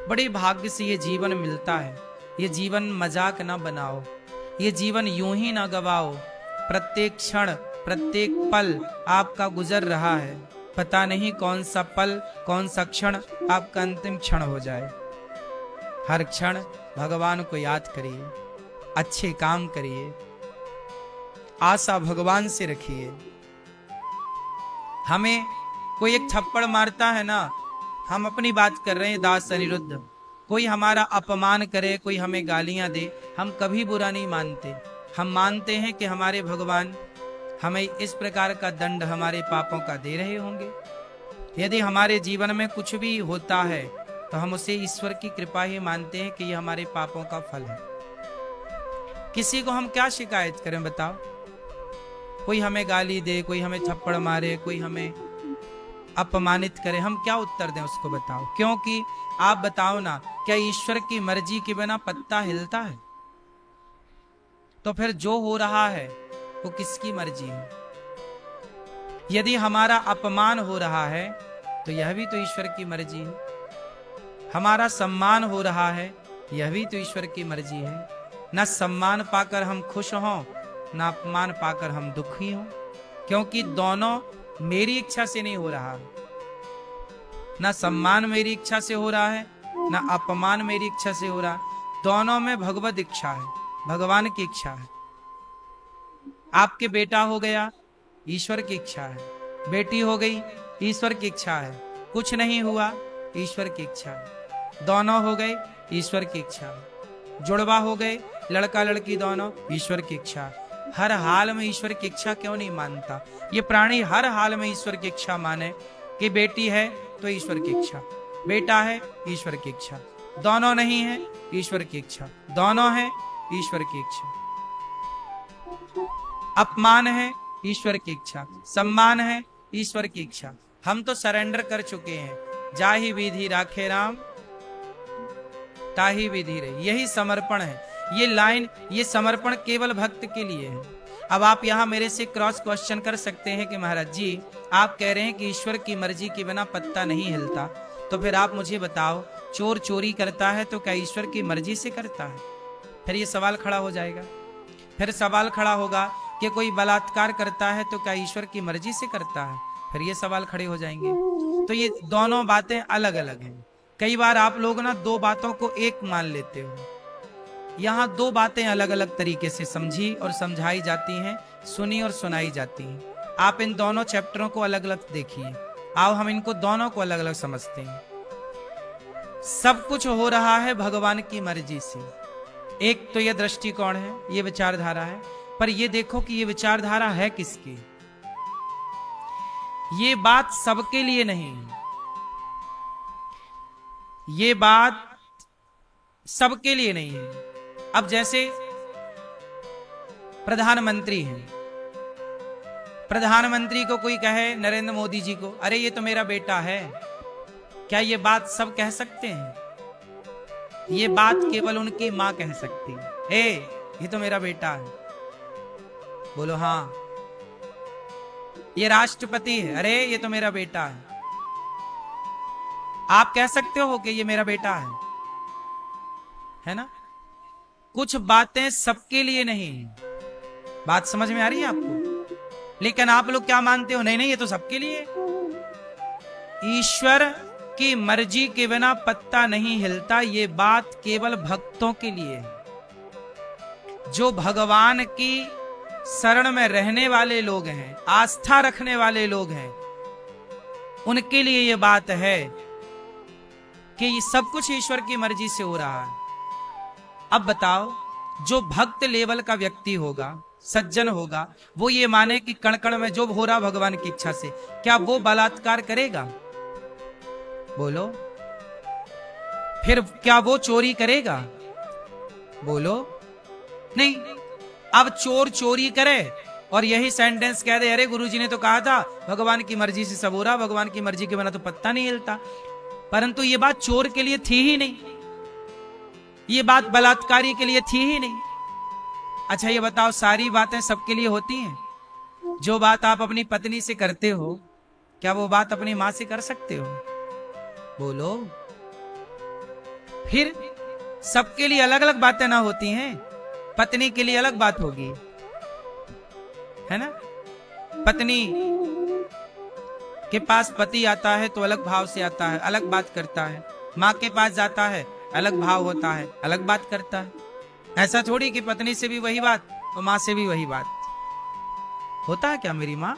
बड़े भाग्य से ये जीवन मिलता है। ये जीवन मजाक ना बनाओ, ये जीवन यूं ही ना गवाओ। प्रत्येक क्षण प्रत्येक पल आपका गुजर रहा है, पता नहीं कौन सा पल कौन सा क्षण आपका अंतिम क्षण हो जाए। हर क्षण भगवान को याद करिए, अच्छे काम करिए, आशा भगवान से रखिए। हमें कोई एक थप्पड़ मारता है ना, हम अपनी बात कर रहे हैं दास अनिरुद्ध, कोई हमारा अपमान करे, कोई हमें गालियां दे, हम कभी बुरा नहीं मानते। हम मानते हैं कि हमारे भगवान हमें इस प्रकार का दंड हमारे पापों का दे रहे होंगे। यदि हमारे जीवन में कुछ भी होता है तो हम उसे ईश्वर की कृपा ही मानते हैं कि यह हमारे पापों का फल है। किसी को हम क्या शिकायत करें बताओ? कोई हमें गाली दे, कोई हमें थप्पड़ मारे, कोई हमें अपमानित करे, हम क्या उत्तर दें उसको बताओ? क्योंकि आप बताओ ना, क्या ईश्वर की मर्जी के बिना पत्ता हिलता है? तो फिर जो हो रहा है वो किसकी मर्जी है? यदि हमारा अपमान हो रहा है तो यह भी तो ईश्वर की मर्जी है। हमारा सम्मान हो रहा है, यह भी तो ईश्वर की मर्जी है। न सम्मान पाकर हम खुश हों, न अपमान पाकर हम दुखी हों, क्योंकि दोनों मेरी इच्छा से नहीं हो रहा। न सम्मान मेरी इच्छा से हो रहा है, न अपमान मेरी इच्छा से हो रहा। दोनों में भगवत इच्छा है, भगवान की इच्छा है। आपके बेटा हो गया, ईश्वर की इच्छा है। बेटी हो गई, ईश्वर की इच्छा है। कुछ नहीं हुआ, ईश्वर की इच्छा है। दोनों हो गए, ईश्वर की इच्छा है। जुड़वा हो गए, लड़का लड़की दोनों, ईश्वर की इच्छा है। हर हाल में ईश्वर की इच्छा क्यों नहीं मानता? ये प्राणी हर हाल में ईश्वर की इच्छा माने कि बेटी है तो ईश्वर की इच्छा, बेटा है ईश्वर की इच्छा, दोनों नहीं है ईश्वर की इच्छा, दोनों है ईश्वर की इच्छा। अपमान है ईश्वर की इच्छा, सम्मान है ईश्वर की इच्छा। हम तो सरेंडर कर चुके हैं। जाहि विधि राखे राम, ताहि विधि रही। यही समर्पण है। ये लाइन, ये समर्पण केवल भक्त के लिए है। अब आप यहां मेरे से क्रॉस क्वेश्चन कर सकते हैं कि महाराज जी, आप कह रहे हैं कि ईश्वर की मर्जी के बिना पत्ता नहीं हिलता, तो फिर आप मुझे बताओ, चोर चोरी करता है तो क्या ईश्वर की मर्जी से करता है? फिर ये सवाल खड़ा हो जाएगा। फिर सवाल खड़ा होगा कि कोई बलात्कार करता है तो क्या ईश्वर की मर्जी से करता है? फिर ये सवाल खड़े हो जाएंगे। तो ये दोनों बातें अलग अलग हैं। कई बार आप लोग ना दो बातों को एक मान लेते हो। यहाँ दो बातें अलग अलग तरीके से समझी और समझाई जाती हैं, सुनी और सुनाई जाती हैं। आप इन दोनों चैप्टरों को अलग अलग देखिए। आओ हम इनको दोनों को अलग अलग समझते हैं। सब कुछ हो रहा है भगवान की मर्जी से। एक तो यह दृष्टिकोण है, ये विचारधारा है। पर ये देखो कि ये विचारधारा है किसकी? ये बात सबके लिए नहीं है। ये बात सबके लिए नहीं है। अब जैसे प्रधानमंत्री हैं, प्रधानमंत्री को कोई कहे, नरेंद्र मोदी जी को, अरे ये तो मेरा बेटा है, क्या ये बात सब कह सकते हैं? ये बात केवल उनकी मां कह सकती है। ए, ये तो मेरा बेटा है। बोलो हाँ। ये राष्ट्रपति है, अरे ये तो मेरा बेटा है। आप कह सकते हो कि ये मेरा बेटा है ना? कुछ बातें सबके लिए नहीं। बात समझ में आ रही है आपको? लेकिन आप लोग क्या मानते हो? नहीं नहीं, ये तो सबके लिए। ईश्वर की मर्जी के बिना पत्ता नहीं हिलता, ये बात केवल भक्तों के लिए है। जो भगवान की शरण में रहने वाले लोग हैं, आस्था रखने वाले लोग हैं, उनके लिए ये बात है कि ये सब कुछ ईश्वर की मर्जी से हो रहा है। अब बताओ, जो भक्त लेवल का व्यक्ति होगा, सज्जन होगा, वो ये माने कि कण कण में जो हो रहा भगवान की इच्छा से, क्या वो बलात्कार करेगा? बोलो। फिर क्या वो चोरी करेगा? बोलो। नहीं। अब चोर चोरी करे और यही सेंटेंस कह दे, अरे गुरुजी ने तो कहा था भगवान की मर्जी से सब हो रहा, भगवान की मर्जी के बिना तो पत्ता नहीं हिलता। परंतु ये बात चोर के लिए थी ही नहीं, ये बात बलात्कारी के लिए थी ही नहीं। अच्छा ये बताओ, सारी बातें सबके लिए होती हैं? जो बात आप अपनी पत्नी से करते हो, क्या वो बात अपनी मां से कर सकते हो? बोलो। फिर सबके लिए अलग अलग बातें ना होती हैं। पत्नी के लिए अलग बात होगी, है ना। पत्नी के पास पति आता है तो अलग भाव से आता है, अलग बात करता है। माँ के पास जाता है, अलग भाव होता है, अलग बात करता है। ऐसा थोड़ी कि पत्नी से भी वही बात और माँ से भी वही बात। होता है क्या मेरी माँ?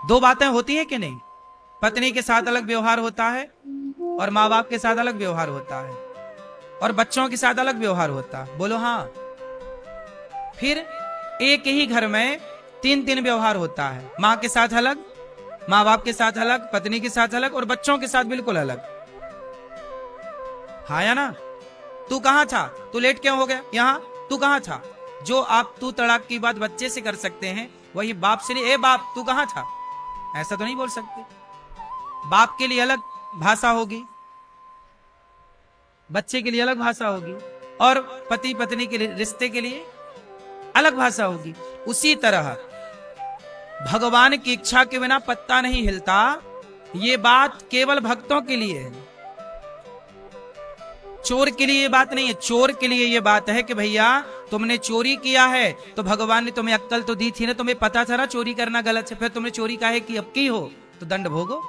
दो बातें होती हैं कि नहीं? पत्नी के साथ अलग व्यवहार होता है और माँ बाप के साथ अलग व्यवहार होता है और बच्चों के साथ अलग व्यवहार होता है। बोलो हाँ। फिर एक ही घर में तीन तीन व्यवहार होता है। माँ के साथ अलग, माँ बाप के साथ अलग, पत्नी के साथ अलग और बच्चों के साथ बिल्कुल अलग। हाँ या ना? तू कहाँ था? तू लेट क्यों हो गया यहाँ? तू कहाँ था? जो आप तू तड़ाक की बात बच्चे से कर सकते हैं, वही बाप से नहीं। ए बाप तू कहाँ था, ऐसा तो नहीं बोल सकते। बाप के लिए अलग भाषा होगी, बच्चे के लिए अलग भाषा होगी और पति पत्नी के रिश्ते के लिए अलग भाषा होगी। उसी तरह भगवान की इच्छा के बिना पत्ता नहीं हिलता, ये बात केवल भक्तों के लिए है। चोर के लिए ये बात नहीं है। चोर के लिए ये बात है कि भैया तुमने चोरी किया है तो भगवान ने तुम्हें अक्कल तो दी थी ना, तुम्हें पता था ना चोरी करना गलत है, फिर तुमने चोरी काहे की? अब की हो तो दंड भोगो।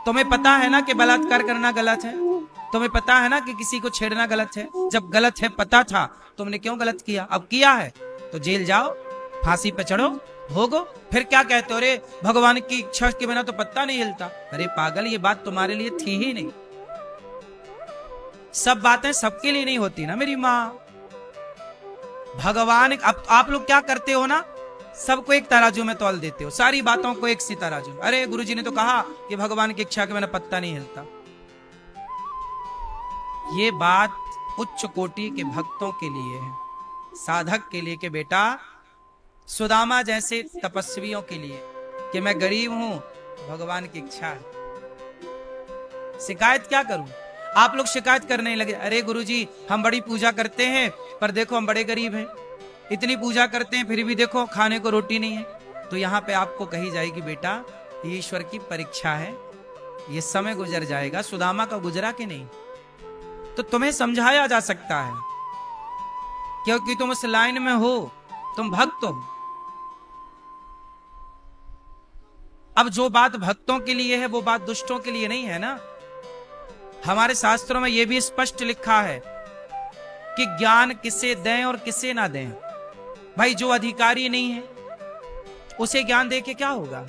तुम्हें पता है ना कि बलात्कार करना गलत है, तुम्हें पता है ना कि किसी को छेड़ना गलत है। जब गलत है पता था, तुमने क्यों गलत किया? अब किया है तो जेल जाओ, फांसी पे चढ़ो, भोगो। फिर क्या कहते हो? अरे भगवान की इच्छा के बिना तो पत्ता नहीं हिलता। अरे पागल, ये बात तुम्हारे लिए थी ही नहीं। सब बातें सबके लिए नहीं होती ना मेरी माँ। भगवान, अब आप लोग क्या करते हो ना, सबको एक तराजू में तौल देते हो, सारी बातों को एक सी तराजू। अरे गुरुजी ने तो कहा कि भगवान की इच्छा के बिना पत्ता नहीं हिलता। ये बात उच्च कोटि के भक्तों के लिए है, साधक के लिए कि बेटा, सुदामा जैसे तपस्वियों के लिए कि मैं गरीब हूं, भगवान की इच्छा है। शिकायत क्या करूं? आप लोग शिकायत करने लगे, अरे गुरुजी हम बड़ी पूजा करते हैं पर देखो हम बड़े गरीब हैं, इतनी पूजा करते हैं फिर भी देखो खाने को रोटी नहीं है। तो यहाँ पे आपको कही जाएगी बेटा ये ईश्वर की परीक्षा है, ये समय गुजर जाएगा। सुदामा का गुजरा कि नहीं? तो तुम्हें समझाया जा सकता है क्योंकि तुम उस लाइन में हो, तुम भक्त हो। अब जो बात भक्तों के लिए है वो बात दुष्टों के लिए नहीं है ना। हमारे शास्त्रों में यह भी स्पष्ट लिखा है कि ज्ञान किसे दें और किसे ना दें। भाई जो अधिकारी नहीं है उसे ज्ञान दे के क्या होगा?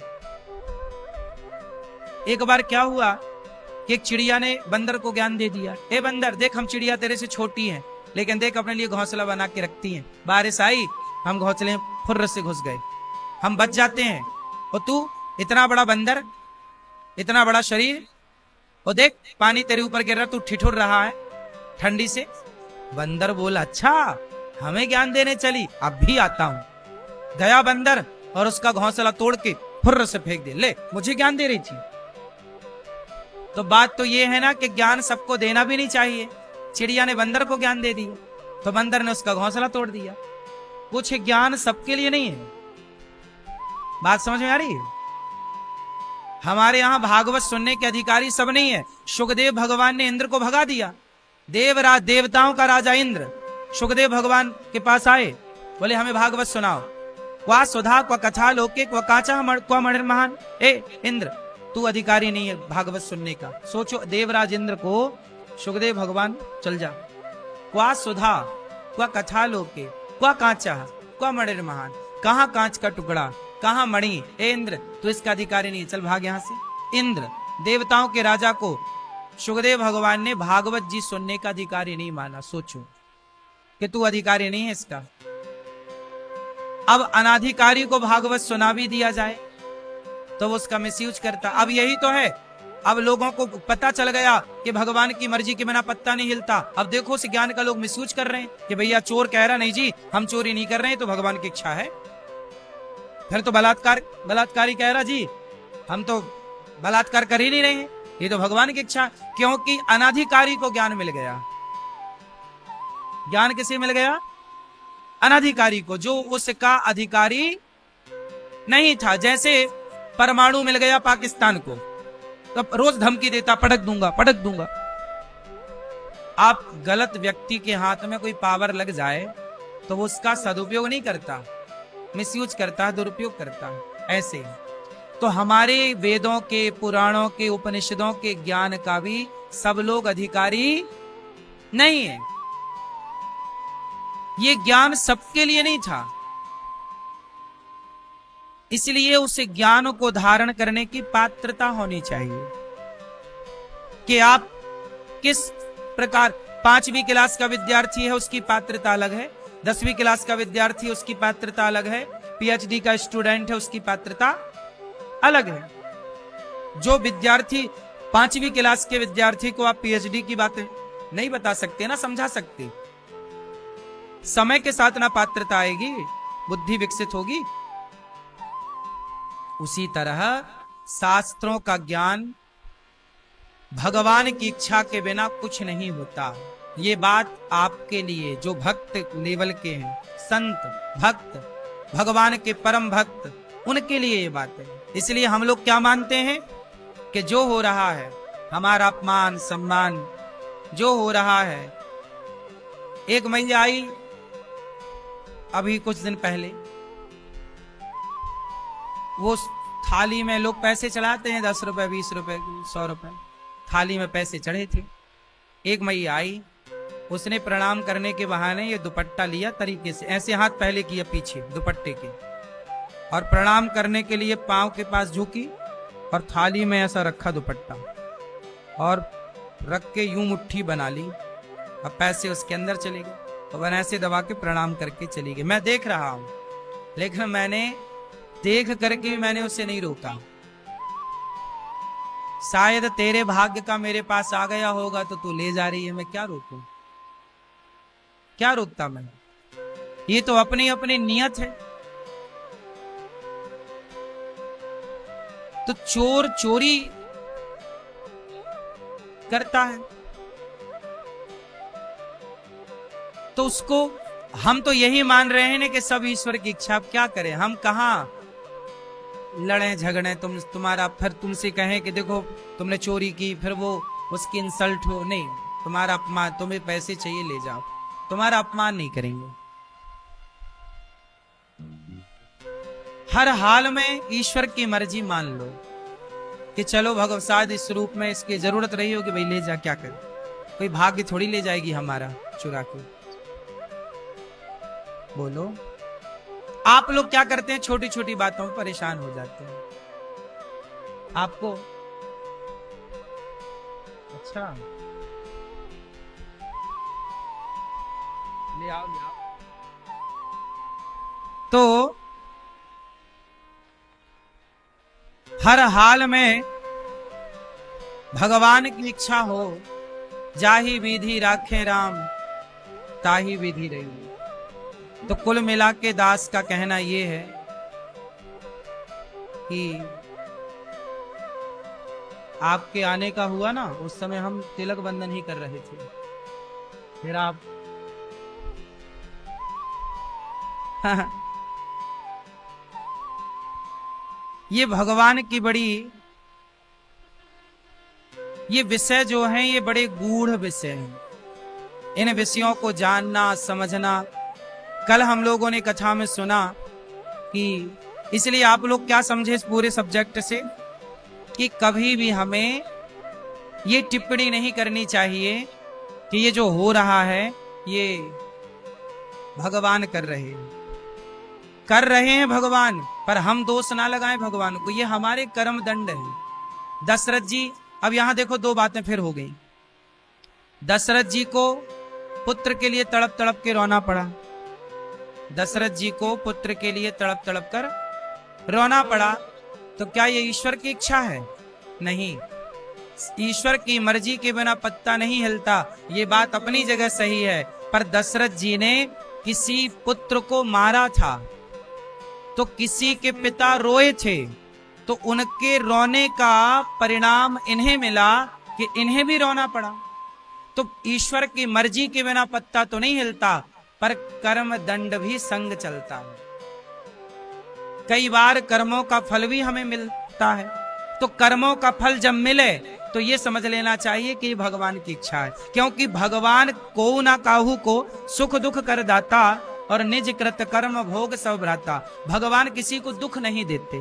एक बार क्या हुआ कि एक चिड़िया ने बंदर को ज्ञान दे दिया, ए बंदर देख हम चिड़िया तेरे से छोटी हैं लेकिन देख अपने लिए घोंसला बना के रखती हैं, बारिश आई हम घोंसले फुर्र से घुस गए, हम बच जाते हैं, और तू इतना बड़ा बंदर, इतना बड़ा शरीर, और देख पानी तेरे ऊपर गिर रहा, तू ठिठुर रहा है ठंडी से। बंदर बोला अच्छा हमें ज्ञान देने चली, अब भी आता हूं। गया बंदर और उसका घोंसला तोड़ के फुर्र से फेंक दे, ले मुझे ज्ञान दे रही थी। तो बात तो ये है ना कि ज्ञान सबको देना भी नहीं चाहिए। चिड़िया ने बंदर को ज्ञान दे दिया तो बंदर ने उसका घोंसला तोड़ दिया। कुछ ज्ञान सबके लिए नहीं है। बात समझ में आ रही है? हमारे यहां भागवत सुनने के अधिकारी सब नहीं है। सुखदेव भगवान ने इंद्र को भगा दिया। देवराज, देवताओं का राजा इंद्र सुखदेव भगवान के पास आए, बोले हमें भागवत सुनाओ। क्वा सुधा क्वा कथा लोके क्वा काचा क्वा मणिर महान। ए इंद्र तू अधिकारी नहीं है भागवत सुनने का। सोचो देवराज इंद्र को सुखदेव भगवान चल जा। क्वा सुधा क्वा कथा लोके क्वा काचा क्वा मणिर महान। कहां कांच का टुकड़ा, कहां मणि? ए इंद्र तू इसका अधिकारी नहीं, चल भाग यहां से। इंद्र देवताओं के राजा को सुखदेव भगवान ने भागवत जी सुनने का अधिकारी नहीं माना। सोचो कि तू अधिकारी नहीं है इसका। अब अनाधिकारी को भागवत सुना भी दिया जाए तो वो उसका मिसयूज करता। अब यही तो है, अब लोगों को पता चल गया कि भगवान की मर्जी के बिना पत्ता नहीं हिलता। अब देखो उस ज्ञान का लोग मिसयूज कर रहे हैं कि भैया चोर कह रहा नहीं जी हम चोरी नहीं कर रहे हैं तो भगवान की इच्छा है। फिर तो बलात्कारी कह रहा जी हम तो बलात्कार कर ही नहीं रहे हैं, ये तो भगवान की इच्छा। क्योंकि अनाधिकारी को ज्ञान मिल गया। ज्ञान किसे मिल गया? अनाधिकारी को, जो उसका अधिकारी नहीं था। जैसे परमाणु मिल गया पाकिस्तान को, तो रोज धमकी देता पटक दूंगा पटक दूंगा। आप गलत व्यक्ति के हाथ में कोई पावर लग जाए तो वो उसका सदुपयोग नहीं करता, मिसयूज करता है, दुरुपयोग करता है। ऐसे ही तो हमारे वेदों के, पुराणों के, उपनिषदों के ज्ञान का भी सब लोग अधिकारी नहीं है। ये ज्ञान सबके लिए नहीं था, इसलिए उस ज्ञान को धारण करने की पात्रता होनी चाहिए कि आप किस प्रकार। 5वीं क्लास का विद्यार्थी है, उसकी पात्रता अलग है। 10वीं क्लास का विद्यार्थी है, उसकी पात्रता अलग है। पीएचडी का स्टूडेंट है, उसकी पात्रता अलग है। जो विद्यार्थी 5वीं क्लास के विद्यार्थी को आप पीएचडी की बातें नहीं बता सकते, ना समझा सकते, समय के साथ ना पात्रता आएगी, बुद्धि विकसित होगी। उसी तरह शास्त्रों का ज्ञान भगवान की इच्छा के बिना कुछ नहीं होता। ये बात आपके लिए जो भक्त लेवल के हैं, संत भक्त, भगवान के परम भक्त, उनके लिए ये बात है। इसलिए हम लोग क्या मानते हैं कि जो हो रहा है, हमारा अपमान सम्मान जो हो रहा है। एक मैया आई अभी कुछ दिन पहले, वो थाली में लोग पैसे चढ़ाते हैं, 10 रुपए, 20 रुपए, 100 रुपए, थाली में पैसे चढ़े थे। एक मैया आई, उसने प्रणाम करने के बहाने ये दुपट्टा लिया तरीके से, ऐसे हाथ पहले किया पीछे दुपट्टे के, और प्रणाम करने के लिए पांव के पास झुकी और थाली में ऐसा रखा दुपट्टा, और रख के यूं मुट्ठी बना ली, अब पैसे उसके अंदर चले गए, तो ऐसे दबा के प्रणाम करके चली गई। मैं देख रहा हूं, लेकिन मैंने देख करके भी मैंने उसे नहीं रोका। शायद तेरे भाग्य का मेरे पास आ गया होगा तो तू ले जा रही है, मैं क्या रोकूं, क्या रोकता मैं? ये तो अपनी अपनी नियत है। तो चोर चोरी करता है तो उसको हम तो यही मान रहे हैं ना कि सब ईश्वर की इच्छा। अब क्या करें, हम कहां लड़े झगड़े, तुम्हारा फिर तुमसे कहें कि देखो तुमने चोरी की, फिर वो उसकी इंसल्ट हो, नहीं, तुम्हारा अपमान, तुम्हें पैसे चाहिए ले जाओ, तुम्हारा अपमान नहीं करेंगे। हर हाल में ईश्वर की मर्जी मान लो कि चलो भगवसाद इस रूप में इसकी जरूरत रही हो कि भाई ले जा, क्या करे, कोई भाग्य थोड़ी ले जाएगी हमारा चुरा के। बोलो, आप लोग क्या करते हैं, छोटी छोटी बातों में परेशान हो जाते हैं। आपको अच्छा ले आओ, ले आओ। तो हर हाल में भगवान की इच्छा हो, जाही विधि राखे राम, ताही विधि रही। तो कुल मिला के दास का कहना यह है कि आपके आने का हुआ ना, उस समय हम तिलक बंधन ही कर रहे थे, फिर आप ये भगवान की बड़ी, ये विषय जो हैं ये बड़े गूढ़ विषय हैं। इन विषयों को जानना समझना, कल हम लोगों ने कथा में सुना कि इसलिए आप लोग क्या समझे इस पूरे सब्जेक्ट से कि कभी भी हमें ये टिप्पणी नहीं करनी चाहिए कि ये जो हो रहा है ये भगवान कर रहे हैं भगवान, पर हम दोष ना लगाएं भगवान को, ये हमारे कर्म दंड है। दशरथ जी, अब यहां देखो दो बातें फिर हो गई। दशरथ जी को पुत्र के लिए तड़प तड़प के रोना पड़ा, दशरथ जी को पुत्र के लिए तड़प तड़प कर रोना पड़ा, तो क्या ये ईश्वर की इच्छा है? नहीं, ईश्वर की मर्जी के बिना पत्ता नहीं हिलता, ये बात अपनी जगह सही है। पर दशरथ जी ने किसी पुत्र को मारा था तो किसी के पिता रोए थे, तो उनके रोने का परिणाम इन्हें मिला कि इन्हें भी रोना पड़ा। तो ईश्वर की मर्जी के बिना पत्ता तो नहीं हिलता, पर कर्म दंड भी संग चलता है। कई बार कर्मों का फल भी हमें मिलता है, तो कर्मों का फल जब मिले तो ये समझ लेना चाहिए कि भगवान की इच्छा है, क्योंकि भगवान को ना काहू को सुख दुख कर दाता और निज कृत कर्म भोग सब भ्राता। भगवान किसी को दुख नहीं देते,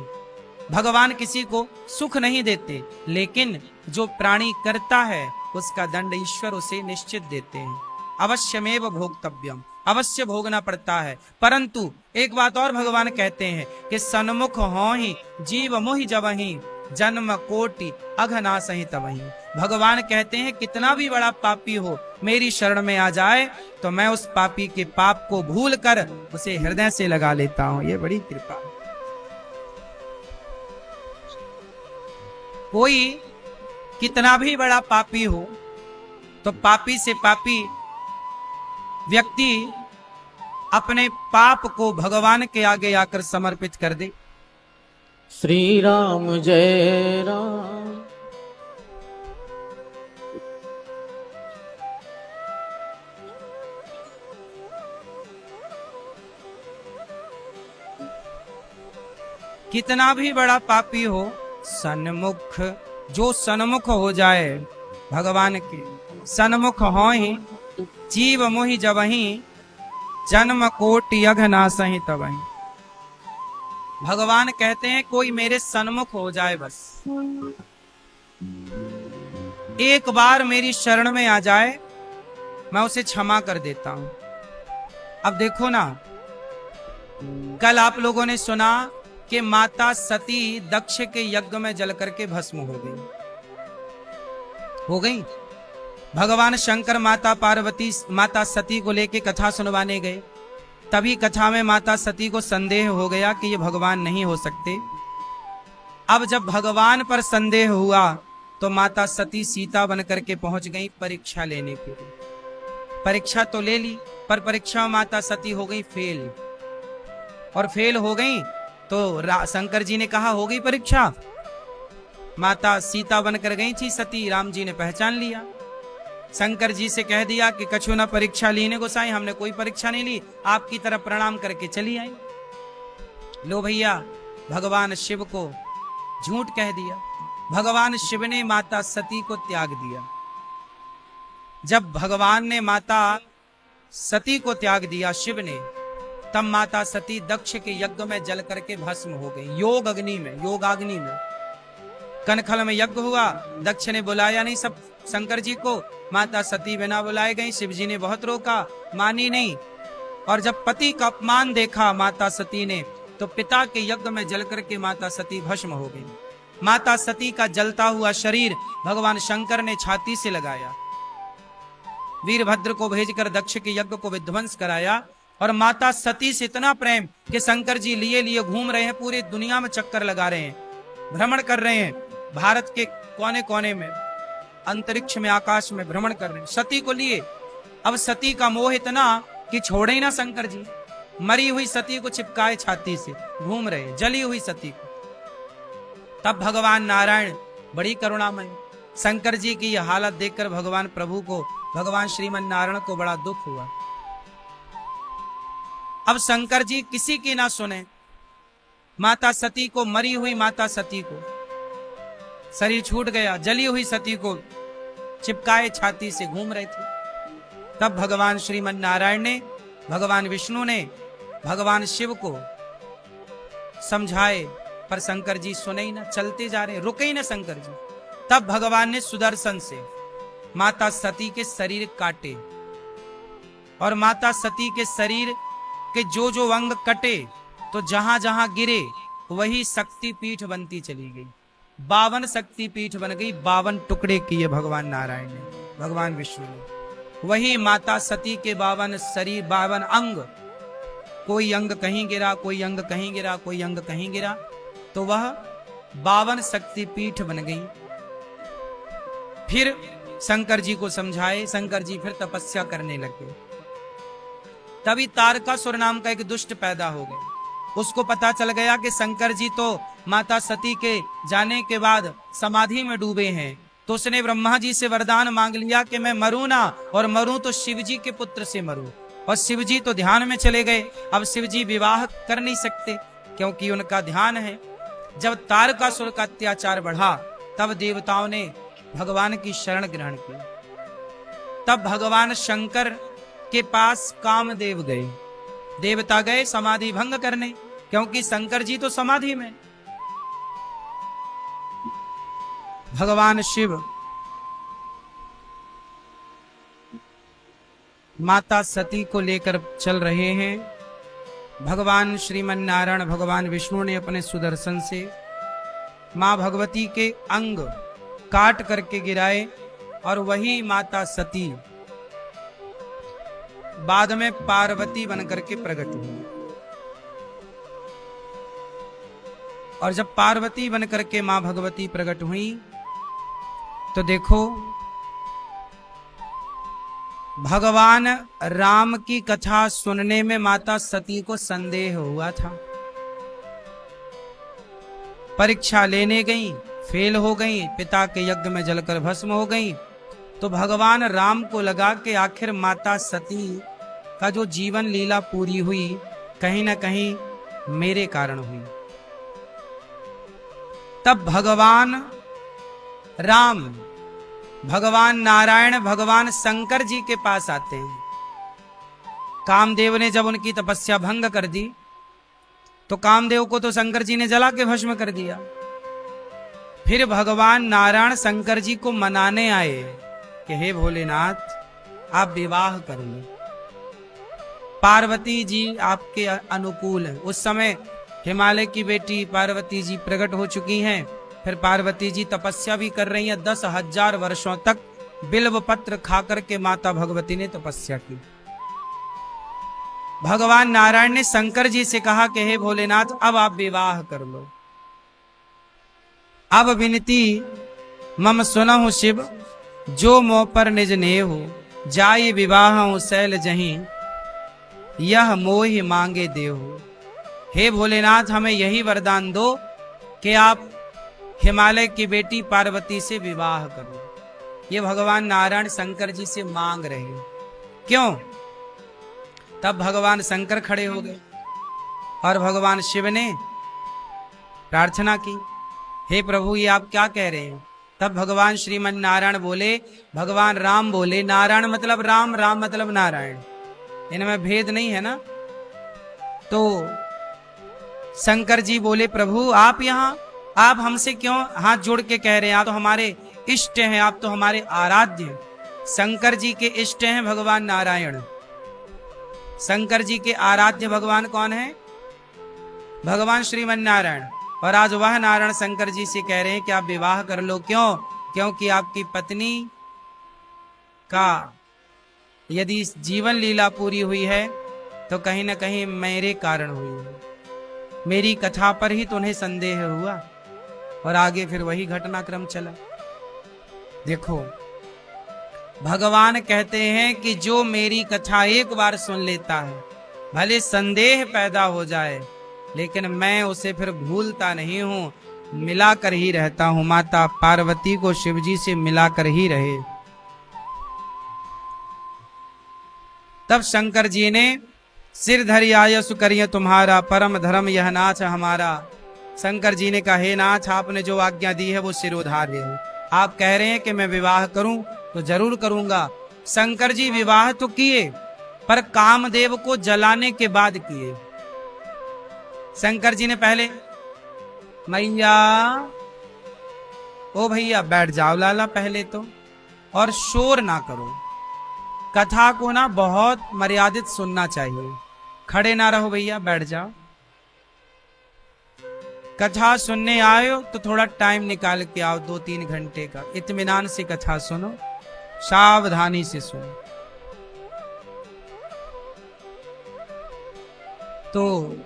भगवान किसी को सुख नहीं देते, लेकिन जो प्राणी करता है उसका दंड ईश्वर उसे निश्चित देते हैं। अवश्यमेव भोक्तव्यम, अवश्य भोगना पड़ता है। परंतु एक बात और भगवान कहते हैं कि सन्मुख हो ही जीव मोहि जबहि जन्म कोटि अघनासहि तबहि। भगवान कहते हैं कितना भी बड़ा पापी हो मेरी शरण में आ जाए तो मैं उस पापी के पाप को भूल कर उसे हृदय से लगा लेता हूं। ये बड़ी कृपा। कोई कितना भी बड़ा पापी हो तो पापी से पापी व्यक्ति अपने पाप को भगवान के आगे आकर समर्पित कर दे। श्री राम जय राम। कितना भी बड़ा पापी हो, सन्मुख, जो सन्मुख हो जाए भगवान के, सन्मुख हो ही जीव मोहि जबहि जन्म कोटि अघनासहि तबहि। भगवान कहते हैं कोई मेरे सन्मुख हो जाए, बस एक बार मेरी शरण में आ जाए मैं उसे क्षमा कर देता हूं। अब देखो ना, कल आप लोगों ने सुना कि माता सती दक्ष के यज्ञ में जल करके भस्म हो गई। भगवान शंकर माता पार्वती माता सती को लेके कथा सुनवाने गए। तभी कथा में माता सती को संदेह हो गया कि ये भगवान नहीं हो सकते। अब जब भगवान पर संदेह हुआ तो माता सती सीता बन करके पहुंच गई परीक्षा लेने के लिए। परीक्षा तो ले ली, पर परीक्षा में माता सती हो गई फेल। और फेल हो गई तो शंकर जी ने कहा हो गई परीक्षा। माता सीता बनकर गई थी सती, राम जी ने पहचान लिया। शंकर जी से कह दिया कि कछु ना परीक्षा लीने गोसाई, हमने कोई परीक्षा नहीं ली, आपकी तरफ प्रणाम करके चली आई। लो भैया, भगवान शिव को झूठ कह दिया। भगवान शिव ने माता सती को त्याग दिया। जब भगवान ने माता सती को त्याग दिया शिव ने, तब माता सती दक्ष के यज्ञ में जल करके भस्म हो गई। योगाग्नि में कनखल में यज्ञ हुआ। दक्ष ने बुलाया नहीं सब शंकर जी को, माता सती बिना बुलाए गई। शिव जी ने बहुत रोका, मानी नहीं। और जब पति का अपमान देखा माता सती ने, तो पिता के यज्ञ में जल करके माता सती भस्म हो गई। माता सती का जलता हुआ शरीर भगवान शंकर ने छाती से लगाया, वीरभद्र को भेजकर दक्ष के यज्ञ को विध्वंस कराया। और माता सती से इतना प्रेम कि शंकर जी लिए घूम रहे हैं, पूरी दुनिया में चक्कर लगा रहे हैं, भ्रमण कर रहे हैं, भारत के कोने कोने में, अंतरिक्ष में, आकाश में भ्रमण कर रहे हैं सती को लिए। अब सती का मोह इतना कि छोड़े ही ना शंकर जी। मरी हुई सती को चिपकाए छाती से घूम रहे, जली हुई सती को। तब भगवान नारायण बड़ी करुणामय, शंकर जी की यह हालत देखकर भगवान प्रभु को, भगवान श्रीमन नारायण को बड़ा दुख हुआ। अब शंकर जी किसी की ना सुने, माता सती को, मरी हुई माता सती को, शरीर छूट गया, जली हुई सती को चिपकाए छाती से घूम रहे थे। तब भगवान श्रीमन नारायण ने, भगवान विष्णु ने भगवान शिव को समझाए, पर शंकर जी सुने ही ना, चलते जा रहे, रुके ही ना शंकर जी। तब भगवान ने सुदर्शन से माता सती के शरीर काटे, और माता सती के शरीर के जो जो अंग कटे तो जहां जहां गिरे वही शक्ति पीठ बनती चली गई। 52 शक्ति पीठ बन गई, 52 टुकड़े किए भगवान नारायण ने, भगवान विष्णु ने। वही माता सती के 52 शरीर, 52 अंग, कोई अंग कहीं गिरा, कोई अंग कहीं गिरा, कोई अंग कहीं गिरा, तो वह 52 शक्ति पीठ बन गई। फिर शंकर जी को समझाए, शंकर जी फिर तपस्या करने लगे। तभी तारकासुर नाम का एक दुष्ट पैदा हो गया। उसको पता चल गया कि शंकर जी तो माता सती के जाने के बाद समाधि में डूबे हैं, तो उसने ब्रह्मा जी से वरदान मांग लिया कि मैं मरूं ना, और मरूं तो शिव जी के पुत्र से मरूं। और शिव जी तो ध्यान में चले गए। अब शिव जी विवाह कर नहीं सकते क्योंकि उनका ध्यान है। जब तारकासुर का अत्याचार बढ़ा, तब देवताओं ने भगवान की शरण ग्रहण की। तब भगवान शंकर के पास कामदेव गए, देवता गए समाधि भंग करने, क्योंकि शंकर जी तो समाधि में। भगवान शिव माता सती को लेकर चल रहे हैं। भगवान श्रीमन नारायण भगवान विष्णु ने अपने सुदर्शन से मां भगवती के अंग काट करके गिराए और वही माता सती बाद में पार्वती बनकर के प्रकट हुई। और जब पार्वती बनकर के मां भगवती प्रकट हुई तो देखो भगवान राम की कथा सुनने में माता सती को संदेह हुआ था। परीक्षा लेने गई, फेल हो गई, पिता के यज्ञ में जलकर भस्म हो गई। तो भगवान राम को लगा कि आखिर माता सती का जो जीवन लीला पूरी हुई कहीं ना कहीं मेरे कारण हुई। तब भगवान राम, भगवान नारायण, भगवान शंकर जी के पास आते हैं। कामदेव ने जब उनकी तपस्या भंग कर दी तो कामदेव को तो शंकर जी ने जला के भस्म कर दिया। फिर भगवान नारायण शंकर जी को मनाने आए कि हे भोलेनाथ आप विवाह कर लो, पार्वती जी आपके अनुकूल है। उस समय हिमालय की बेटी पार्वती जी प्रकट हो चुकी हैं। फिर पार्वती जी तपस्या भी कर रही हैं। 10,000 वर्षों तक बिल्व पत्र खाकर के माता भगवती ने तपस्या की। भगवान नारायण ने शंकर जी से कहा कि हे भोलेनाथ अब आप विवाह कर लो। अब विनती मम सुनहु शिव, जो मोह पर निज नेहु, जाय विवाह शैल जहीं, यह मोहि मांगे देहु। हे भोलेनाथ हमें यही वरदान दो कि आप हिमालय की बेटी पार्वती से विवाह करो। ये भगवान नारायण शंकर जी से मांग रहे हैं। क्यों? तब भगवान शंकर खड़े हो गए और भगवान शिव ने प्रार्थना की, हे प्रभु ये आप क्या कह रहे हैं? तब भगवान श्रीमन नारायण बोले, भगवान राम बोले, नारायण मतलब राम, राम मतलब नारायण, इनमें भेद नहीं है ना। तो शंकर जी बोले, प्रभु आप यहाँ, आप हमसे क्यों हाथ जोड़ के कह रहे हैं? आप तो हमारे इष्ट हैं, आप तो हमारे आराध्य हैं। शंकर जी के इष्ट हैं भगवान नारायण। शंकर जी के आराध्य भगवान कौन है? भगवान श्रीमन नारायण। और आज वह नारायण शंकर जी से कह रहे हैं कि आप विवाह कर लो। क्यों? क्योंकि आपकी पत्नी का यदि जीवन लीला पूरी हुई है तो कहीं ना कहीं मेरे कारण हुई है। मेरी कथा पर ही तो उन्हें संदेह हुआ और आगे फिर वही घटनाक्रम चला। देखो भगवान कहते हैं कि जो मेरी कथा एक बार सुन लेता है, भले संदेह पैदा हो जाए लेकिन मैं उसे फिर भूलता नहीं हूं, मिलाकर ही रहता हूं। माता पार्वती को शिवजी से मिलाकर ही रहे। तब शंकर जी ने सिर धरि आयसु करिय तुम्हारा, परम धर्म यह नाथ हमारा। शंकर जी ने कहा, हे नाथ आपने जो आज्ञा दी है वो सिरोधार्य है। आप कह रहे हैं कि मैं विवाह करूं तो जरूर करूंगा। शंकर जी विवाह तो किए पर कामदेव को जलाने के बाद किए। शंकर जी ने पहले, मैया ओ भैया बैठ जाओ लाला पहले तो, और शोर ना करो। कथा को ना बहुत मर्यादित सुनना चाहिए। खड़े ना रहो भैया, बैठ जाओ। कथा सुनने आए हो तो थोड़ा टाइम निकाल के आओ, 2-3 घंटे का। इत्मीनान से कथा सुनो, सावधानी से सुनो। तो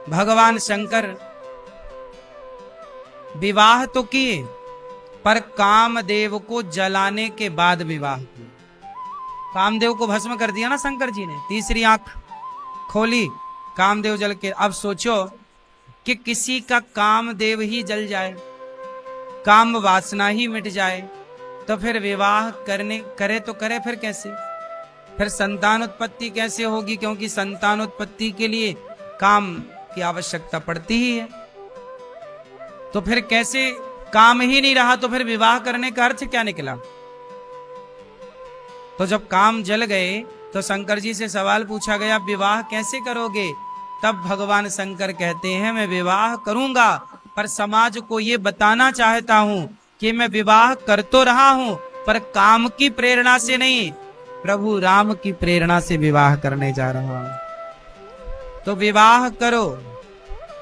भगवान शंकर विवाह तो किए पर कामदेव को जलाने के बाद विवाह किया। कामदेव को भस्म कर दिया ना शंकर जी ने, तीसरी आंख खोली, कामदेव जल के। अब सोचो कि किसी का कामदेव ही जल जाए, काम वासना ही मिट जाए, तो फिर विवाह करे तो करे फिर कैसे? फिर संतान उत्पत्ति कैसे होगी? क्योंकि संतान उत्पत्ति के लिए काम की आवश्यकता पड़ती ही है। तो फिर कैसे काम ही नहीं रहा तो फिर विवाह करने का अर्थ क्या निकला? तो जब काम जल गए तो शंकर जी से सवाल पूछा गया, विवाह कैसे करोगे? तब भगवान शंकर कहते हैं, मैं विवाह करूंगा, पर समाज को ये बताना चाहता हूं कि मैं विवाह कर तो रहा हूं, पर काम की प्रेरणा से नहीं, प्रभु राम की प्रेरणा से विवाह करने जा रहा हूं। तो विवाह करो,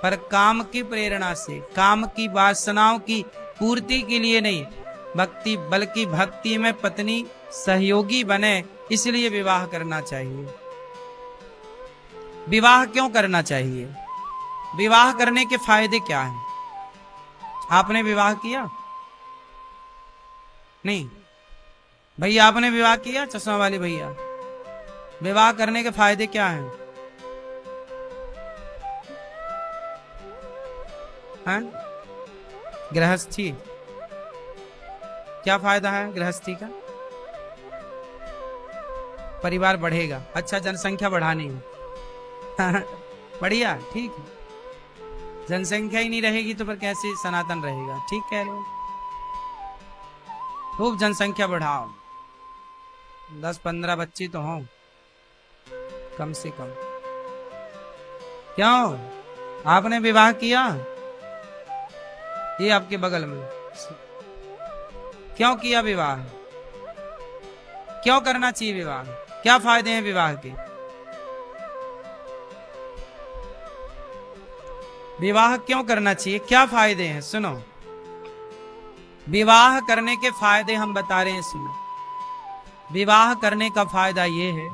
पर काम की प्रेरणा से, काम की वासनाओं की पूर्ति के लिए नहीं, बल्कि भक्ति में पत्नी सहयोगी बने, इसलिए विवाह करना चाहिए। विवाह क्यों करना चाहिए? विवाह करने के फायदे क्या हैं? आपने विवाह किया? नहीं भैया, आपने विवाह किया? चश्मा वाले भैया, विवाह करने के फायदे क्या हैं? हैं? गृहस्थी, क्या फायदा है गृहस्थी का? परिवार बढ़ेगा। अच्छा, जनसंख्या बढ़ानी है बढ़िया, ठीक है। जनसंख्या ही नहीं रहेगी तो फिर कैसे सनातन रहेगा? ठीक कह रहे हो, खूब जनसंख्या बढ़ाओ, 10-15 बच्चे तो हों कम से कम। क्यों? आपने विवाह किया? ये आपके बगल में, क्यों किया विवाह? क्यों करना चाहिए विवाह? क्या फायदे हैं विवाह के? विवाह क्यों करना चाहिए? क्या फायदे हैं? सुनो, विवाह करने के फायदे हम बता रहे हैं, सुनो। विवाह करने का फायदा यह है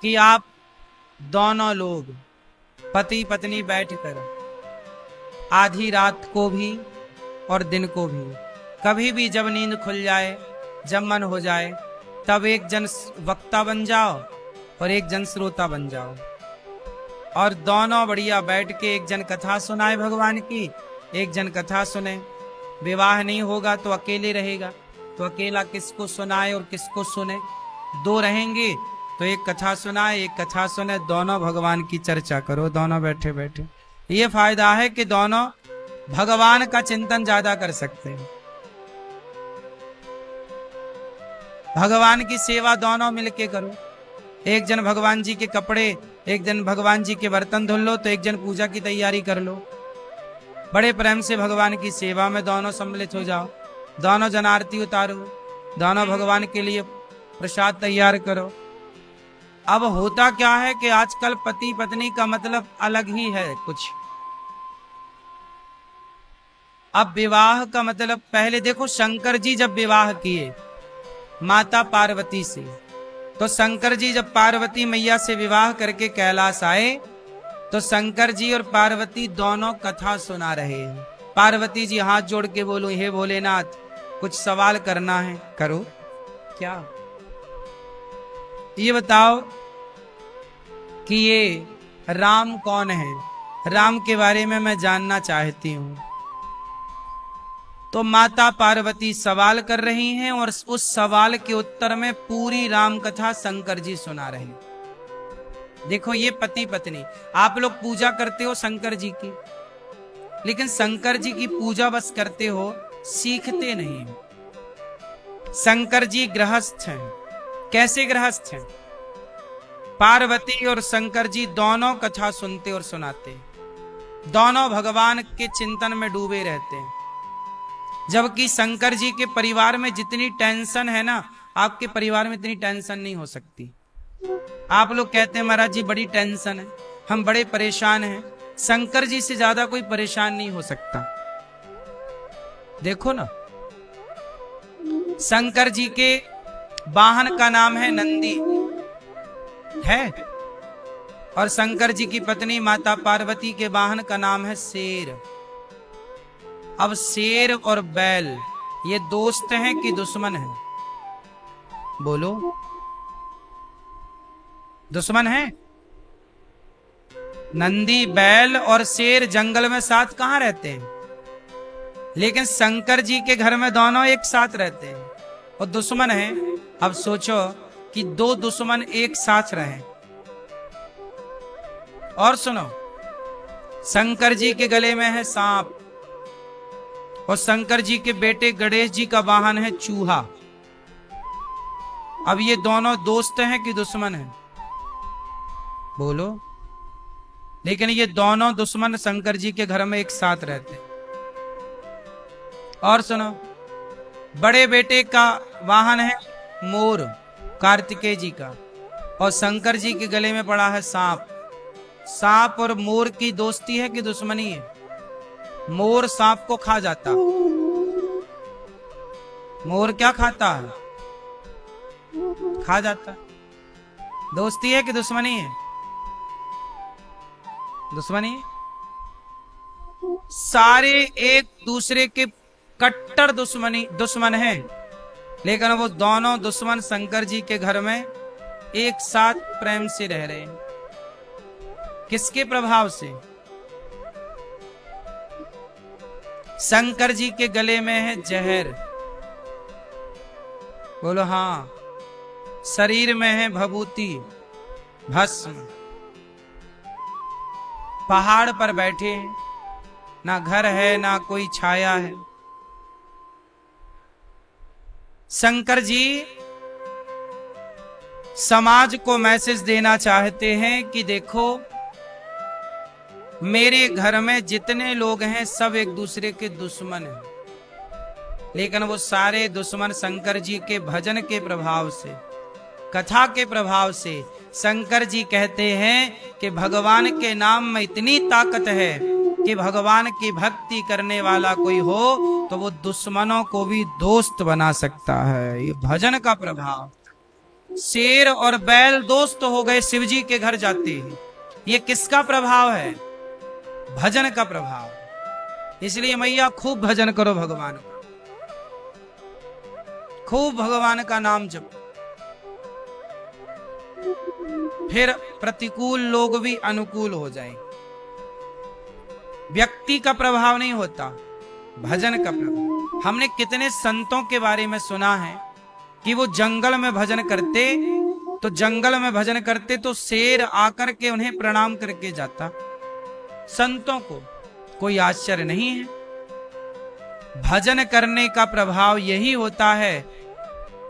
कि आप दोनों लोग पति पत्नी बैठकर आधी रात को भी और दिन को भी, कभी भी जब नींद खुल जाए, जब मन हो जाए, तब एक जन वक्ता बन जाओ और एक जन श्रोता बन जाओ, और दोनों बढ़िया बैठ के एक जन कथा सुनाए भगवान की, एक जन कथा सुने। विवाह नहीं होगा तो अकेले रहेगा, तो अकेला किसको सुनाए और किसको सुने? दो रहेंगे तो एक कथा सुनाए, एक कथा सुने, दोनों भगवान की चर्चा करो, दोनों बैठे बैठे। ये फायदा है कि दोनों भगवान का चिंतन ज्यादा कर सकते हैं। भगवान की सेवा दोनों मिलके करो। एक जन भगवान जी के कपड़े, एक जन भगवान जी के बर्तन धुल लो, तो एक जन पूजा की तैयारी कर लो। बड़े प्रेम से भगवान की सेवा में दोनों सम्मिलित हो जाओ, दोनों जन आरती उतारो, दोनों भगवान के लिए प्रसाद तैयार करो। अब होता क्या है कि आजकल पति पत्नी का मतलब अलग ही है कुछ। अब विवाह का मतलब, पहले देखो शंकर जी जब विवाह किए माता पार्वती से, तो शंकर जी जब पार्वती मैया से विवाह करके कैलाश आए, तो शंकर जी और पार्वती दोनों कथा सुना रहे हैं। पार्वती जी हाथ जोड़ के बोलो, हे भोलेनाथ कुछ सवाल करना है। करो। क्या? ये बताओ कि ये राम कौन है? राम के बारे में मैं जानना चाहती हूं। तो माता पार्वती सवाल कर रही हैं और उस सवाल के उत्तर में पूरी राम कथा शंकर जी सुना रहे हैं। देखो, ये पति पत्नी, आप लोग पूजा करते हो शंकर जी की, लेकिन शंकर जी की पूजा बस करते हो, सीखते नहीं। शंकर जी गृहस्थ हैं। कैसे गृहस्थ हैं? पार्वती और शंकर जी दोनों कथा सुनते और सुनाते, दोनों भगवान के चिंतन में डूबे रहते हैं। जबकि शंकर जी के परिवार में जितनी टेंशन है ना, आपके परिवार में इतनी टेंशन नहीं हो सकती। आप लोग कहते हैं महाराज जी बड़ी टेंशन है, हम बड़े परेशान हैं। शंकर जी से ज्यादा कोई परेशान नहीं हो सकता। देखो ना, शंकर जी के वाहन का नाम है नंदी है, और शंकर जी की पत्नी माता पार्वती के वाहन का नाम है शेर। अब शेर और बैल ये दोस्त हैं कि दुश्मन हैं? बोलो, दुश्मन हैं? नंदी, बैल और शेर जंगल में साथ कहां रहते हैं? लेकिन शंकर जी के घर में दोनों एक साथ रहते हैं और दुश्मन हैं। अब सोचो कि दो दुश्मन एक साथ रहें। और सुनो, शंकर जी के गले में है सांप और शंकर जी के बेटे गणेश जी का वाहन है चूहा। अब ये दोनों दोस्त हैं कि दुश्मन हैं? बोलो। लेकिन ये दोनों दुश्मन शंकर जी के घर में एक साथ रहते हैं। और सुनो, बड़े बेटे का वाहन है मोर, कार्तिकेय जी का, और शंकर जी के गले में पड़ा है सांप। सांप और मोर की दोस्ती है कि दुश्मनी है? मोर सांप को खा जाता। मोर क्या खाता है? खा जाता। दोस्ती है कि दुश्मनी है? दुश्मनी है। सारे एक दूसरे के कट्टर दुश्मन हैं, लेकिन वो दोनों दुश्मन शंकर जी के घर में एक साथ प्रेम से रह रहे हैं। किसके प्रभाव से? शंकर जी के गले में है जहर। बोलो हाँ। शरीर में है भभूति, भस्म। पहाड़ पर बैठे हैं, ना घर है ना कोई छाया है। शंकर जी समाज को मैसेज देना चाहते हैं कि देखो, मेरे घर में जितने लोग हैं सब एक दूसरे के दुश्मन हैं, लेकिन वो सारे दुश्मन शंकर जी के भजन के प्रभाव से, कथा के प्रभाव से। शंकर जी कहते हैं कि भगवान के नाम में इतनी ताकत है कि भगवान की भक्ति करने वाला कोई हो तो वो दुश्मनों को भी दोस्त बना सकता है। ये भजन का प्रभाव। शेर और बैल दोस्त हो गए शिव जी के घर जाते हैं। ये किसका प्रभाव है? भजन का प्रभाव। इसलिए मैया खूब भजन करो भगवान का, खूब भगवान का नाम जपो, फिर प्रतिकूल लोग भी अनुकूल हो जाएं। व्यक्ति का प्रभाव नहीं होता, भजन का प्रभाव। हमने कितने संतों के बारे में सुना है कि वो जंगल में भजन करते, तो जंगल में भजन करते तो शेर आकर के उन्हें प्रणाम करके जाता। संतों को कोई आश्चर्य नहीं है। भजन करने का प्रभाव यही होता है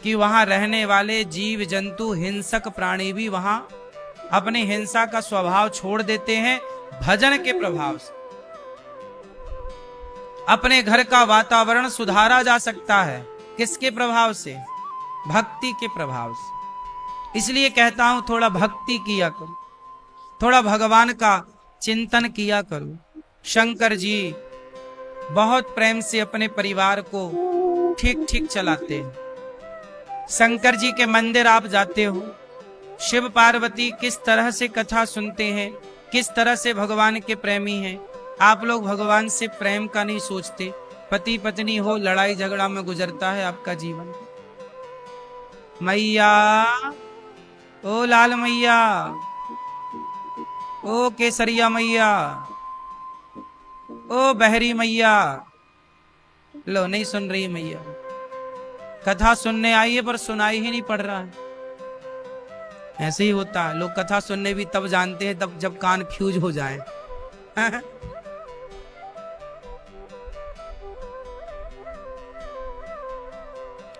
कि वहां रहने वाले जीव जंतु, हिंसक प्राणी भी वहां अपनी हिंसा का स्वभाव छोड़ देते हैं भजन के प्रभाव से। अपने घर का वातावरण सुधारा जा सकता है। किसके प्रभाव से? भक्ति के प्रभाव से। इसलिए कहता हूं थोड़ा भक्ति किया करो, थोड़ा भगवान का चिंतन किया करो। शंकर जी बहुत प्रेम से अपने परिवार को ठीक ठीक चलाते हैं। शंकर जी के मंदिर आप जाते हो, शिव पार्वती किस तरह से कथा सुनते हैं, किस तरह से भगवान के प्रेमी हैं। आप लोग भगवान से प्रेम का नहीं सोचते। पति पत्नी हो, लड़ाई झगड़ा में गुजरता है आपका जीवन। मैया, ओ लाल मैया, ओ केसरिया मैया, ओ बहरी मैया। लो, नहीं सुन रही मैया। कथा सुनने आई है पर सुनाई ही नहीं पड़ रहा है। ऐसे ही होता है। लोग कथा सुनने भी तब जानते हैं तब जब कान फ्यूज हो जाए।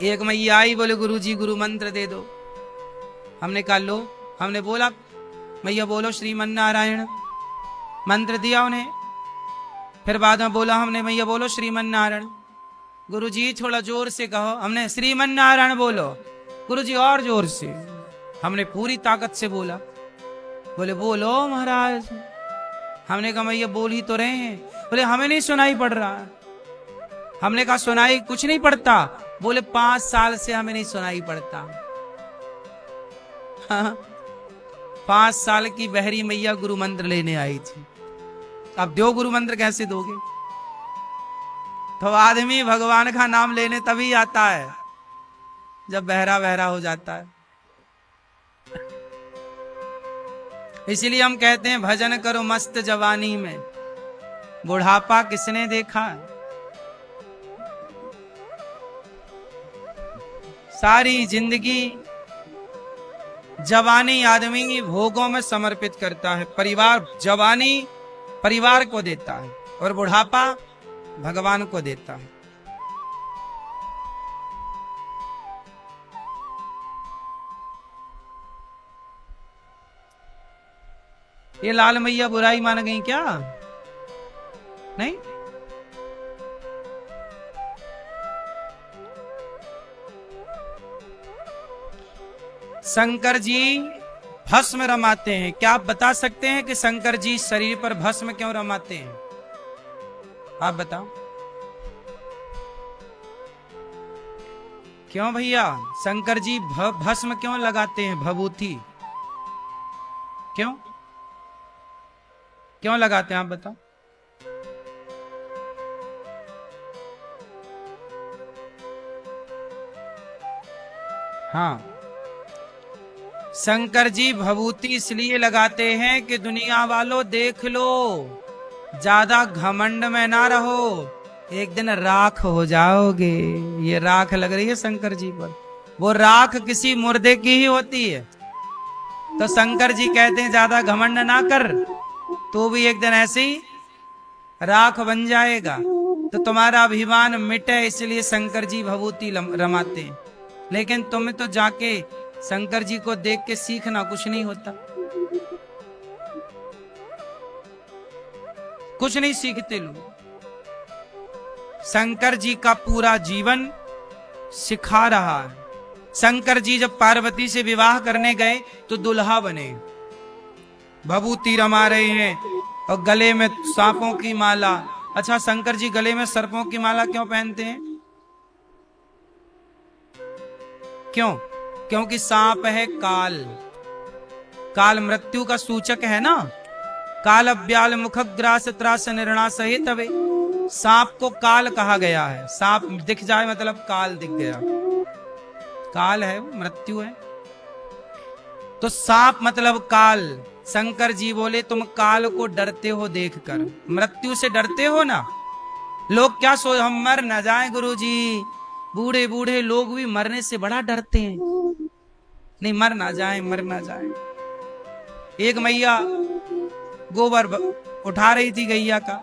एक मैया आई, बोले गुरुजी गुरु मंत्र दे दो। हमने कहा लो। हमने बोला मैया बोलो श्रीमन नारायण, मंत्र दिया उन्हें। फिर बाद में बोला हमने मैया बोलो श्रीमन नारायण। गुरुजी थोड़ा जोर से कहो। हमने श्रीमन नारायण बोलो। गुरुजी और जोर से। हमने पूरी ताकत से बोला। बोले बोलो महाराज। हमने कहा मैया बोल ही तो रहे हैं। बोले हमें नहीं सुनाई पड़ रहा। हमने कहा सुनाई कुछ नहीं पड़ता। बोले 5 साल से हमें नहीं सुनाई पड़ता। हाँ, 5 साल की बहरी मैया गुरु मंत्र लेने आई थी। अब दो गुरु मंत्र कैसे दोगे? तो आदमी भगवान का नाम लेने तभी आता है जब बहरा बहरा हो जाता है। इसीलिए हम कहते हैं भजन करो मस्त जवानी में, बुढ़ापा किसने देखा है। सारी जिंदगी जवानी आदमी भोगों में समर्पित करता है। परिवार, जवानी परिवार को देता है, और बुढ़ापा भगवान को देता है। ये लाल मैया बुराई मान गई क्या? नहीं, शंकर जी भस्म रमाते हैं। क्या आप बता सकते हैं कि शंकर जी शरीर पर भस्म क्यों रमाते हैं? आप बताओ क्यों भैया? शंकर जी भस्म क्यों लगाते हैं? भभूति क्यों क्यों लगाते हैं? आप बताओ। हाँ, शंकर जी भभूति इसलिए लगाते हैं कि दुनिया वालों देख लो, ज्यादा घमंड में ना रहो, एक दिन राख हो जाओगे। ये राख लग रही है शंकर जी पर, वो राख किसी मुर्दे की ही होती है। तो शंकर जी कहते हैं ज्यादा घमंड ना कर, तो भी एक दिन ऐसे ही राख बन जाएगा। तो तुम्हारा अभिमान मिटे, इसलिए शंकर जी भभूति रमाते हैं। लेकिन तुम्हें तो जाके शंकर जी को देख के सीखना, कुछ नहीं होता, कुछ नहीं सीखते लोग। शंकर जी का पूरा जीवन सिखा रहा है। शंकर जी जब पार्वती से विवाह करने गए तो दुल्हा बने, भभूति रमा रहे हैं और गले में सांपों की माला। अच्छा, शंकर जी गले में सर्पों की माला क्यों पहनते हैं? क्यों? क्योंकि सांप है काल, काल मृत्यु का सूचक है ना। काल अव्याल मुखग्रास त्रास निर्णा सहित हवे। सांप को काल कहा गया है। सांप दिख जाए मतलब काल दिख गया, काल है, मृत्यु है। तो सांप मतलब काल। शंकर जी बोले तुम काल को डरते हो देखकर, मृत्यु से डरते हो ना। लोग क्या सोच, हम मर न जाए गुरुजी। बूढ़े बूढ़े लोग भी मरने से बड़ा डरते हैं, नहीं मर ना जाए, मर ना जाए। एक मैया गोबर उठा रही थी गैया का,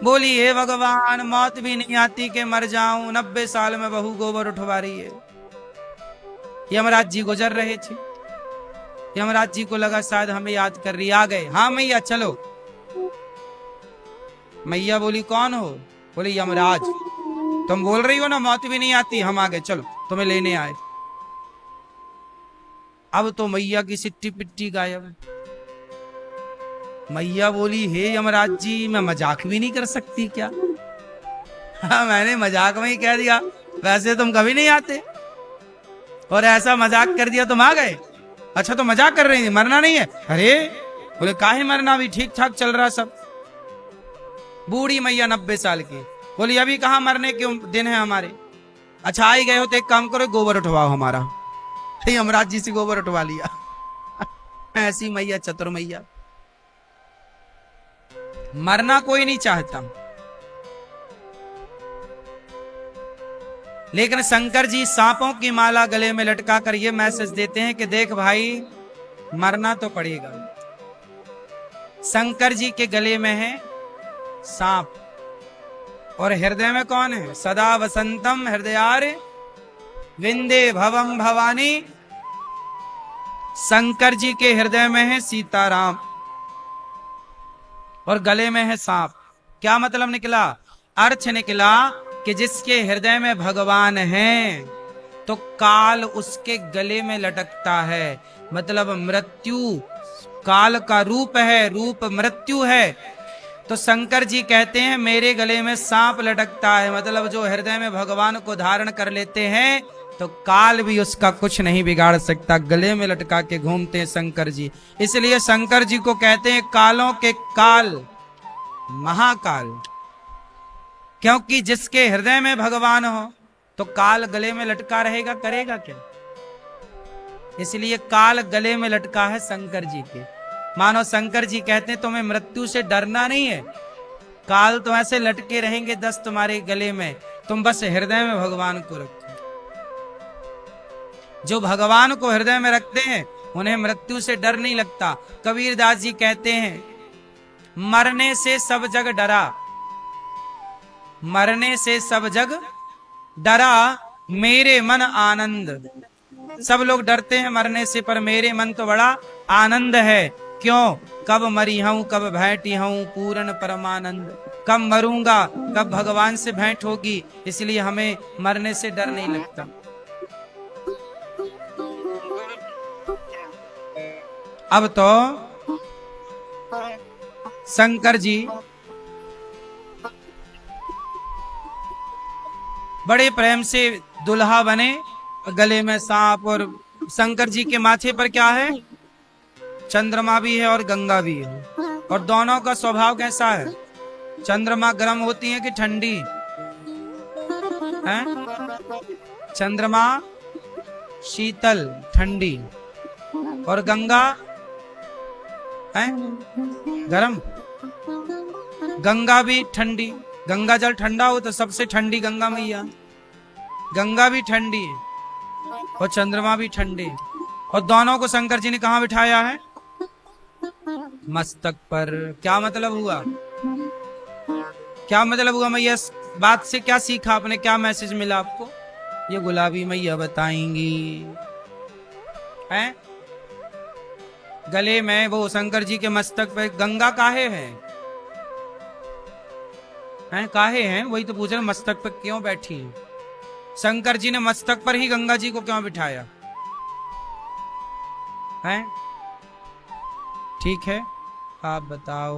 बोली हे भगवान मौत भी नहीं आती कि मर जाऊं, 90 साल में बहू गोबर उठवा रही है। यमराज जी गुजर रहे थे, यमराज जी को लगा शायद हमें याद कर रही, आ गए। हाँ मैया चलो। मैया बोली कौन हो? बोले यमराज। तुम बोल रही हो ना मौत भी नहीं आती, हम आ गए, चलो तुम्हें लेने आए। अब तो मैया की सिट्टी पिट्टी गायब। मैया बोली हे यमराज जी, मैं मजाक भी नहीं कर सकती क्या? हाँ, मैंने मजाक में ही कह दिया, वैसे तुम कभी नहीं आते, और ऐसा मजाक कर दिया तुम आ गए। अच्छा तो मजाक कर रही थी, मरना नहीं है? अरे बोले काहे मरना, भी ठीक ठाक चल रहा सब। बूढ़ी मैया 90 साल की, बोली अभी कहाँ मरने के दिन है हमारे। अच्छा आई गए हो तो एक काम करो, गोबर उठवाओ हमारा। यमराज जी से गोबर उठवा लिया। ऐसी मैया चतुर मैया। मरना कोई नहीं चाहता, लेकिन शंकर जी सांपों की माला गले में लटका कर ये मैसेज देते हैं कि देख भाई मरना तो पड़ेगा। शंकर जी के गले में है सांप, और हृदय में कौन है? सदा वसंतम हृदयार विंदे भवम भवानी। शंकर जी के हृदय में है सीताराम और गले में है सांप। क्या मतलब निकला? अर्थ निकला कि जिसके हृदय में भगवान है तो काल उसके गले में लटकता है। मतलब मृत्यु काल का रूप है, रूप मृत्यु है। तो शंकर जी कहते हैं मेरे गले में सांप लटकता है, मतलब जो हृदय में भगवान को धारण कर लेते हैं तो काल भी उसका कुछ नहीं बिगाड़ सकता। गले में लटका के घूमते हैं शंकर जी, इसलिए शंकर जी को कहते हैं कालों के काल, महाकाल। क्योंकि जिसके हृदय में भगवान हो तो काल गले में लटका रहेगा, करेगा क्या? इसलिए काल गले में लटका है शंकर जी के। मानो शंकर जी कहते हैं तुम्हें मृत्यु से डरना नहीं है, काल तो ऐसे लटके रहेंगे 10 तुम्हारे गले में, तुम बस हृदय में भगवान को रखो। जो भगवान को हृदय में रखते हैं उन्हें मृत्यु से डर नहीं लगता। कबीरदास जी कहते हैं मरने से सब जग डरा, मरने से सब जग डरा, मेरे मन आनंद। सब लोग डरते हैं मरने से, पर मेरे मन तो बड़ा आनंद है। क्यों? कब मरी हूं, कब भेंटी हूं, पूर्ण परमानंद। कब मरूंगा, कब भगवान से भेंट होगी, इसलिए हमें मरने से डर नहीं लगता। अब तो शंकर जी बड़े प्रेम से दुल्हा बने, गले में सांप, और शंकर जी के माथे पर क्या है? चंद्रमा भी है और गंगा भी है। और दोनों का स्वभाव कैसा है? चंद्रमा गर्म होती है कि ठंडी है? चंद्रमा शीतल ठंडी, और गंगा है गरम। गंगा भी ठंडी, गंगा जल ठंडा हो तो सबसे ठंडी गंगा मैया। गंगा भी ठंडी है और चंद्रमा भी ठंडे। और दोनों को शंकर जी ने कहा बिठाया है? मस्तक पर। क्या मतलब हुआ? क्या मतलब हुआ मैया? बात से क्या सीखा आपने? क्या मैसेज मिला आपको? ये गुलाबी मैया बताएंगी। हैं? गले में वो शंकर जी के मस्तक पे गंगा काहे है? हैं काहे हैं? वही तो पूछ रहे, मस्तक पे क्यों बैठी है? शंकर जी ने मस्तक पर ही गंगा जी को क्यों बिठाया है? ठीक है, आप बताओ।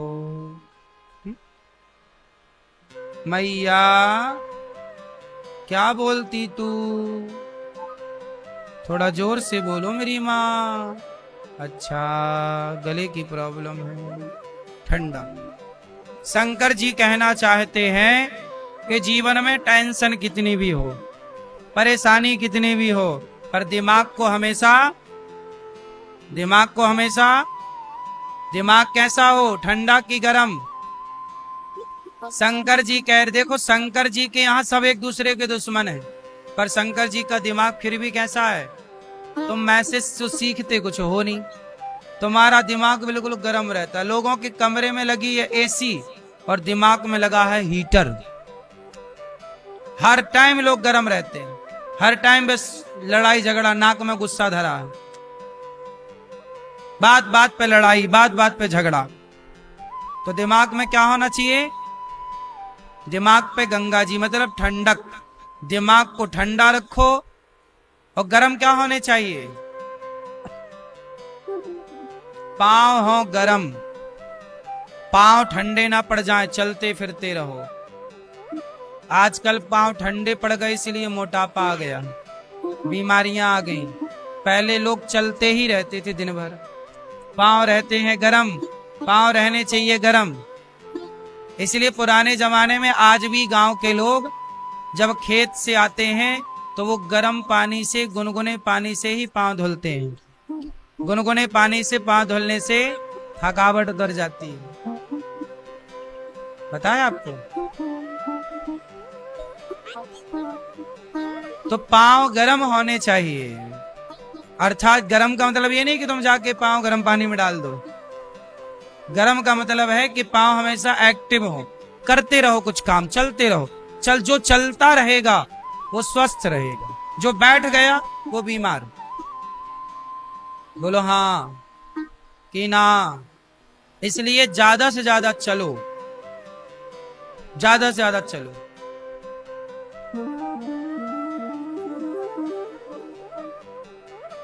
मैया क्या बोलती तू? थोड़ा जोर से बोलो मेरी माँ। अच्छा, गले की प्रॉब्लम है, ठंडा। शंकर जी कहना चाहते हैं कि जीवन में टेंशन कितनी भी हो, परेशानी कितनी भी हो, पर दिमाग को हमेशा दिमाग कैसा हो? ठंडा की गरम? शंकर जी कह रहे, देखो शंकर जी के यहाँ सब एक दूसरे के दुश्मन है, पर शंकर जी का दिमाग फिर भी कैसा है? तुम मैसेज तो सीखते कुछ हो नहीं, तुम्हारा दिमाग बिल्कुल गर्म रहता है। लोगों के कमरे में लगी है एसी और दिमाग में लगा है हीटर। हर टाइम लोग गर्म रहते हैं, हर टाइम बस लड़ाई झगड़ा, नाक में गुस्सा धरा है, बात बात पे लड़ाई, बात बात पे झगड़ा। तो दिमाग में क्या होना चाहिए? दिमाग पे गंगा जी, मतलब ठंडक। दिमाग को ठंडा रखो। और गर्म क्या होने चाहिए? पांव हो गरम, पांव ठंडे ना पड़ जाए, चलते फिरते रहो। आजकल पांव ठंडे पड़ गए इसलिए मोटापा आ गया, बीमारियां आ गई। पहले लोग चलते ही रहते थे दिन भर। पांव रहते हैं गरम, पांव रहने चाहिए गरम। इसलिए पुराने जमाने में आज भी गांव के लोग जब खेत से आते हैं तो वो गर्म पानी से, गुनगुने पानी से ही पांव धुलते हैं। गुनगुने पानी से पांव धुलने से थकावट उतर जाती है। बताया आपको? तो पांव गर्म होने चाहिए। अर्थात गर्म का मतलब ये नहीं कि तुम जाके पांव गर्म पानी में डाल दो। गर्म का मतलब है कि पांव हमेशा एक्टिव हो, करते रहो कुछ काम, चलते रहो। जो चलता रहेगा वो स्वस्थ रहेगा, जो बैठ गया वो बीमार। बोलो हाँ कि ना? इसलिए ज्यादा से ज्यादा चलो, ज्यादा से ज्यादा चलो।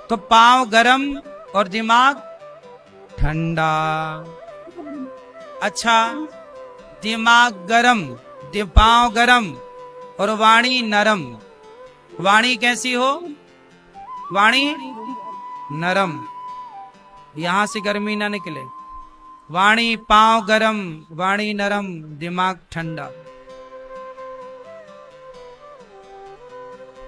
तो पांव गरम और दिमाग ठंडा। अच्छा, दिमाग गरम, पांव गरम और वाणी नरम। वाणी कैसी हो? वाणी नरम, यहां से गर्मी ना निकले। वाणी पांव गरम, वाणी नरम, दिमाग ठंडा।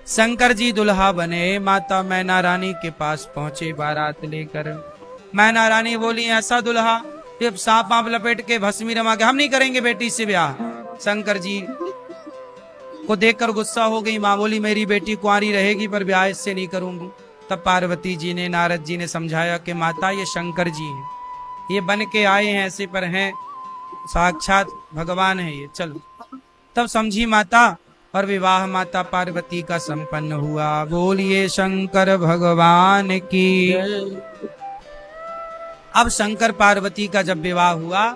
शंकर जी दुल्हा बने, माता मैना रानी के पास पहुंचे बारात लेकर। मैना रानी बोली, ऐसा दुल्हा जब सांप आप लपेट के भस्मी रमा के, हम नहीं करेंगे बेटी से ब्याह। शंकर जी को देखकर गुस्सा हो गई। मां बोली, मेरी बेटी कुंवारी रहेगी पर ब्याह इससे नहीं करूंगी। तब पार्वती जी ने, नारद जी ने समझाया कि माता ये शंकर जी हैं, ये बन के आए हैं ऐसे पर हैं, साक्षात भगवान है ये। चलो तब समझी माता और विवाह माता पार्वती का संपन्न हुआ। बोलिए शंकर भगवान की। अब शंकर पार्वती का जब विवाह हुआ,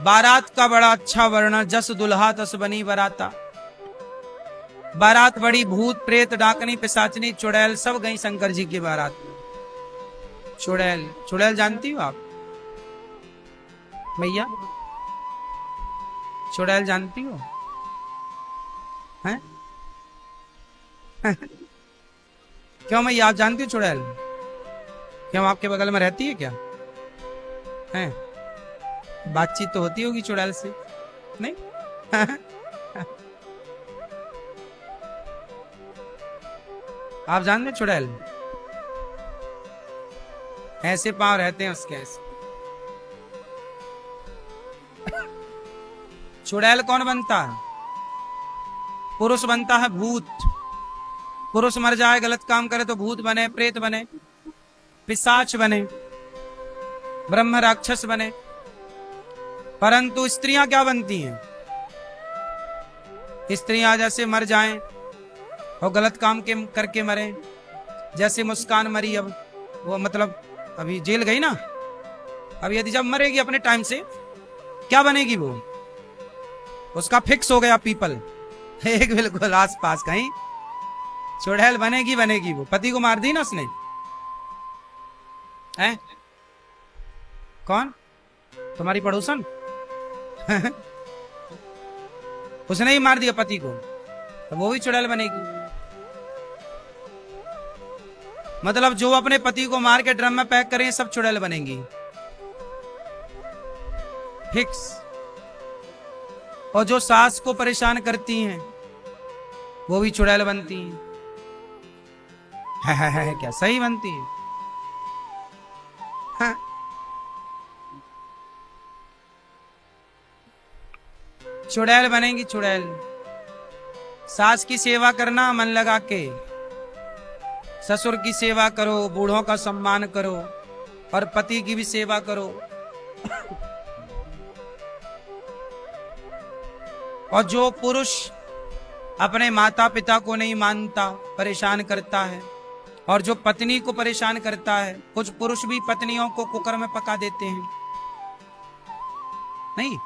बारात का बड़ा अच्छा वर्णन, जस दुल्हा तस बनी बराता। बारात बड़ी, भूत प्रेत डाकनी पिशाचनी चुड़ैल सब गई शंकर जी की बारात में। चुड़ैल, चुड़ैल जानती हो आप भैया? चुड़ैल जानती हो? हैं? क्यों मैया, आप जानती हो चुड़ैल? क्यों, आपके बगल में रहती है क्या? हैं? बातचीत तो होती होगी चुड़ैल से, नहीं? आप जानते चुड़ैल? ऐसे पांव रहते हैं उसके, ऐसे। चुड़ैल कौन बनता है? पुरुष बनता है भूत। पुरुष मर जाए, गलत काम करे तो भूत बने, प्रेत बने, पिशाच बने, ब्रह्म राक्षस बने। परंतु स्त्रियां क्या बनती हैं? स्त्रियां जैसे मर जाएं और गलत काम के करके मरे, जैसे मुस्कान मरी, अब वो मतलब अभी जेल गई ना, अब यदि जब मरेगी अपने टाइम से, क्या बनेगी वो? उसका फिक्स हो गया पीपल, एक बिल्कुल आस पास कहीं चुड़ैल बनेगी बनेगी वो। पति को मार दी ना उसने, है? कौन? तुम्हारी पड़ोसन? उसने ही मार दिया पति को, तो वो भी चुड़ैल बनेगी। मतलब जो अपने पति को मार के ड्रम में पैक करें, सब चुड़ैल बनेंगी, फिक्स। और जो सास को परेशान करती हैं, वो भी चुड़ैल बनती हैं। है क्या? सही बनती है। हाँ। चुड़ैल बनेंगी, चुड़ैल। सास की सेवा करना मन लगा के, ससुर की सेवा करो, बूढ़ों का सम्मान करो, और पति की भी सेवा करो। और जो पुरुष अपने माता पिता को नहीं मानता, परेशान करता है, और जो पत्नी को परेशान करता है, कुछ पुरुष भी पत्नियों को कुकर में पका देते हैं, नहीं?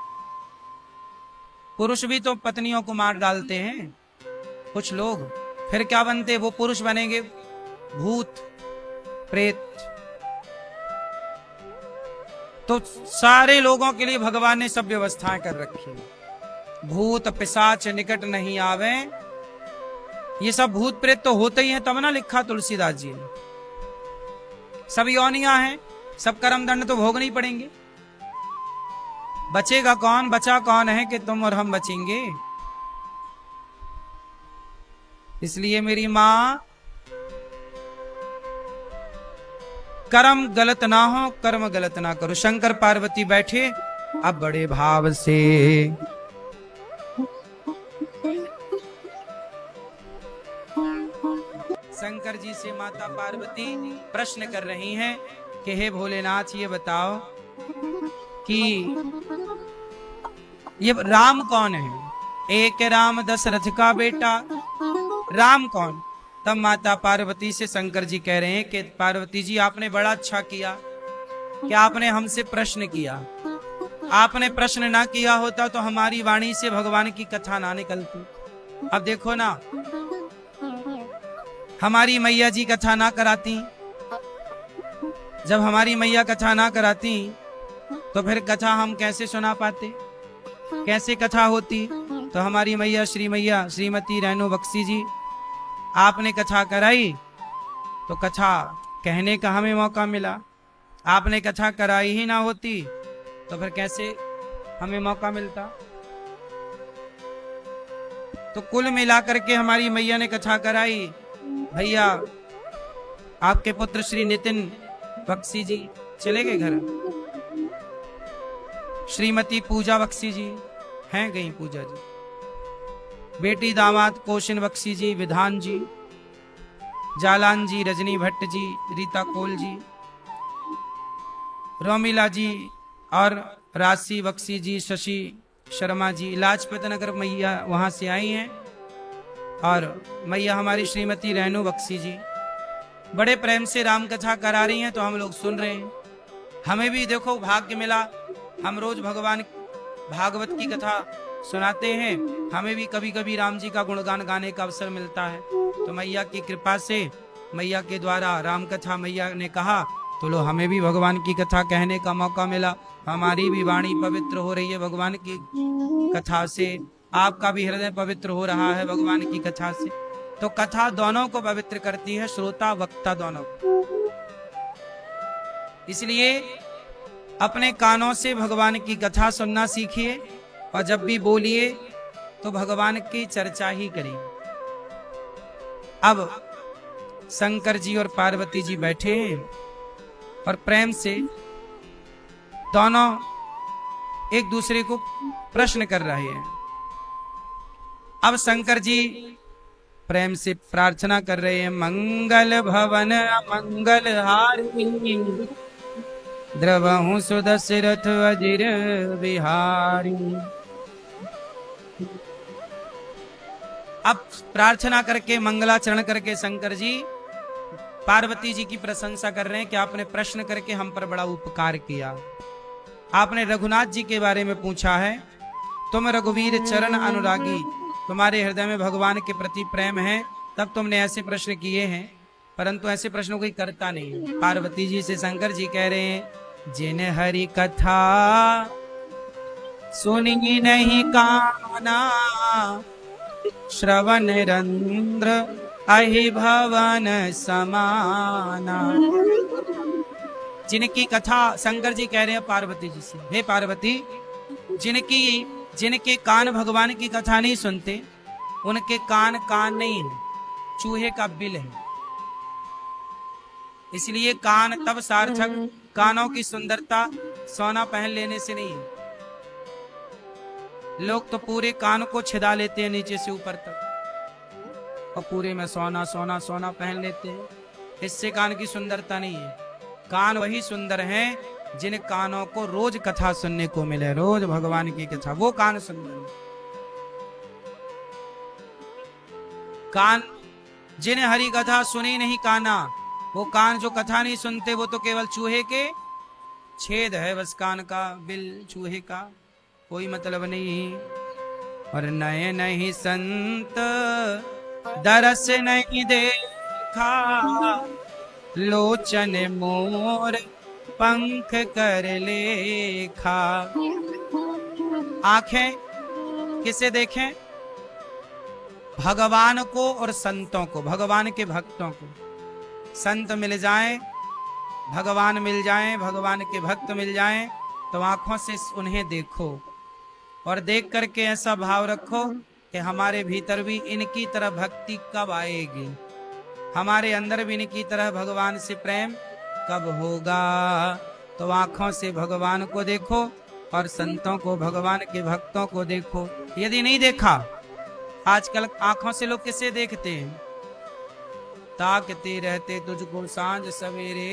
पुरुष भी तो पत्नियों को मार डालते हैं कुछ लोग, फिर क्या बनते? वो पुरुष बनेंगे भूत प्रेत। तो सारे लोगों के लिए भगवान ने सब व्यवस्थाएं कर रखी है। भूत पिशाच निकट नहीं आवे, ये सब भूत प्रेत तो होते ही हैं, तब ना लिखा तुलसीदास जी ने। सब योनियां हैं, सब कर्म दंड तो भोगने ही पड़ेंगे। बचेगा कौन? बचा कौन है कि तुम और हम बचेंगे? इसलिए मेरी मां, कर्म गलत ना हो, कर्म गलत ना करो। शंकर पार्वती बैठे अब बड़े भाव से, शंकर जी से माता पार्वती प्रश्न कर रही हैं कि हे भोलेनाथ, ये बताओ कि ये राम कौन है? एक राम दशरथ का बेटा, राम कौन? तब माता पार्वती से शंकर जी कह रहे हैं कि पार्वती जी, आपने बड़ा अच्छा किया कि आपने हमसे प्रश्न किया। आपने प्रश्न ना किया होता तो हमारी वाणी से भगवान की कथा ना निकलती। अब देखो ना, हमारी मैया जी कथा ना कराती, जब हमारी मैया कथा ना कराती तो फिर कथा हम कैसे सुना पाते? कैसे कथा होती? तो हमारी मैया श्रीमती रेणु बख्शी जी, आपने कथा कराई तो कथा कहने का हमें मौका मिला। आपने कथा कराई ही ना होती तो फिर कैसे हमें मौका मिलता? तो कुल मिलाकर के हमारी मैया ने कथा कराई। भैया, आपके पुत्र श्री नितिन बख्शी जी चले गए घर। श्रीमती पूजा बख्शी जी हैं गई, पूजा जी। बेटी दामाद कोशिन बख्शी जी, विधान जी, जालान जी, रजनी भट्ट जी, रीता कोल जी, रोमिला जी और राशि बख्शी जी, शशि शर्मा जी लाजपत नगर मैया वहां से आई हैं, और मैया हमारी श्रीमती रेणु बख्शी जी बड़े प्रेम से राम कथा करा रही हैं, तो हम लोग सुन रहे हैं। हमें भी देखो भाग्य मिला, हम रोज भगवान भागवत की कथा सुनाते हैं, हमें भी कभी कभी राम जी का गुणगान गाने का अवसर मिलता है। तो मैया की कृपा से, मैया के द्वारा राम कथा मैया ने कहा, तो लो हमें भी भगवान की कथा कहने का मौका मिला। हमारी भी वाणी पवित्र हो रही है भगवान की कथा से, आपका भी हृदय पवित्र हो रहा है भगवान की कथा से। तो कथा दोनों को पवित्र करती है, श्रोता वक्ता दोनों को। इसलिए अपने कानों से भगवान की कथा सुनना सीखिए, और जब भी बोलिए तो भगवान की चर्चा ही करिए। अब शंकर जी और पार्वती जी बैठे हैं और प्रेम से दोनों एक दूसरे को प्रश्न कर रहे हैं। अब शंकर जी प्रेम से प्रार्थना कर रहे हैं, मंगल भवन मंगल हारी, द्रवहु सुदशरथ अजिर बिहारी। अब प्रार्थना करके मंगलाचरण करके शंकर जी पार्वती जी की प्रशंसा कर रहे हैं कि आपने प्रश्न करके हम पर बड़ा उपकार किया। आपने रघुनाथ जी के बारे में पूछा है, तुम रघुवीर चरण अनुरागी, तुम्हारे हृदय में भगवान के प्रति प्रेम है, तब तुमने ऐसे प्रश्न किए हैं, परंतु ऐसे प्रश्नों कोई करता नहीं। पार्वती जी से शंकर जी कह रहे हैं, जिन हरि कथा सुनी नहीं काना, श्रवण रंध्र अहि भवन समाना। जिनकी कथा, शंकर जी कह रहे हैं पार्वती जी से, हे पार्वती, जिनके कान भगवान की कथा नहीं सुनते, उनके कान कान नहीं है, चूहे का बिल है। इसलिए कान तब सार्थक, कानों की सुंदरता सोना पहन लेने से नहीं है। लोग तो पूरे कान को छिदा लेते हैं नीचे से ऊपर तक, और पूरे में सोना सोना सोना पहन लेते हैं, इससे कान की सुंदरता नहीं है। कान वही सुंदर हैं जिन कानों को रोज कथा सुनने को मिले, रोज भगवान की कथा, वो कान सुंदर है। कान जिन हरि कथा सुनी नहीं काना, वो कान जो कथा नहीं सुनते, वो तो केवल चूहे के छेद है, बस कान का बिल चूहे का, कोई मतलब नहीं। और नए नहीं संत दरस नहीं देखा, लोचन मोर पंख कर लेखा। आंखें किसे देखें? भगवान को और संतों को, भगवान के भक्तों को। संत मिल जाएं, भगवान मिल जाएं, भगवान के भक्त मिल जाएं, तो आंखों से उन्हें देखो, और देख करके ऐसा भाव रखो कि हमारे भीतर भी इनकी तरह भक्ति कब आएगी, हमारे अंदर भी इनकी तरह भगवान से प्रेम कब होगा। तो आंखों से भगवान को देखो और संतों को, भगवान के भक्तों को देखो। यदि नहीं देखा, आजकल आंखों से लोग किसे देखते हैं? ताकते रहते तुझको सांझ सवेरे,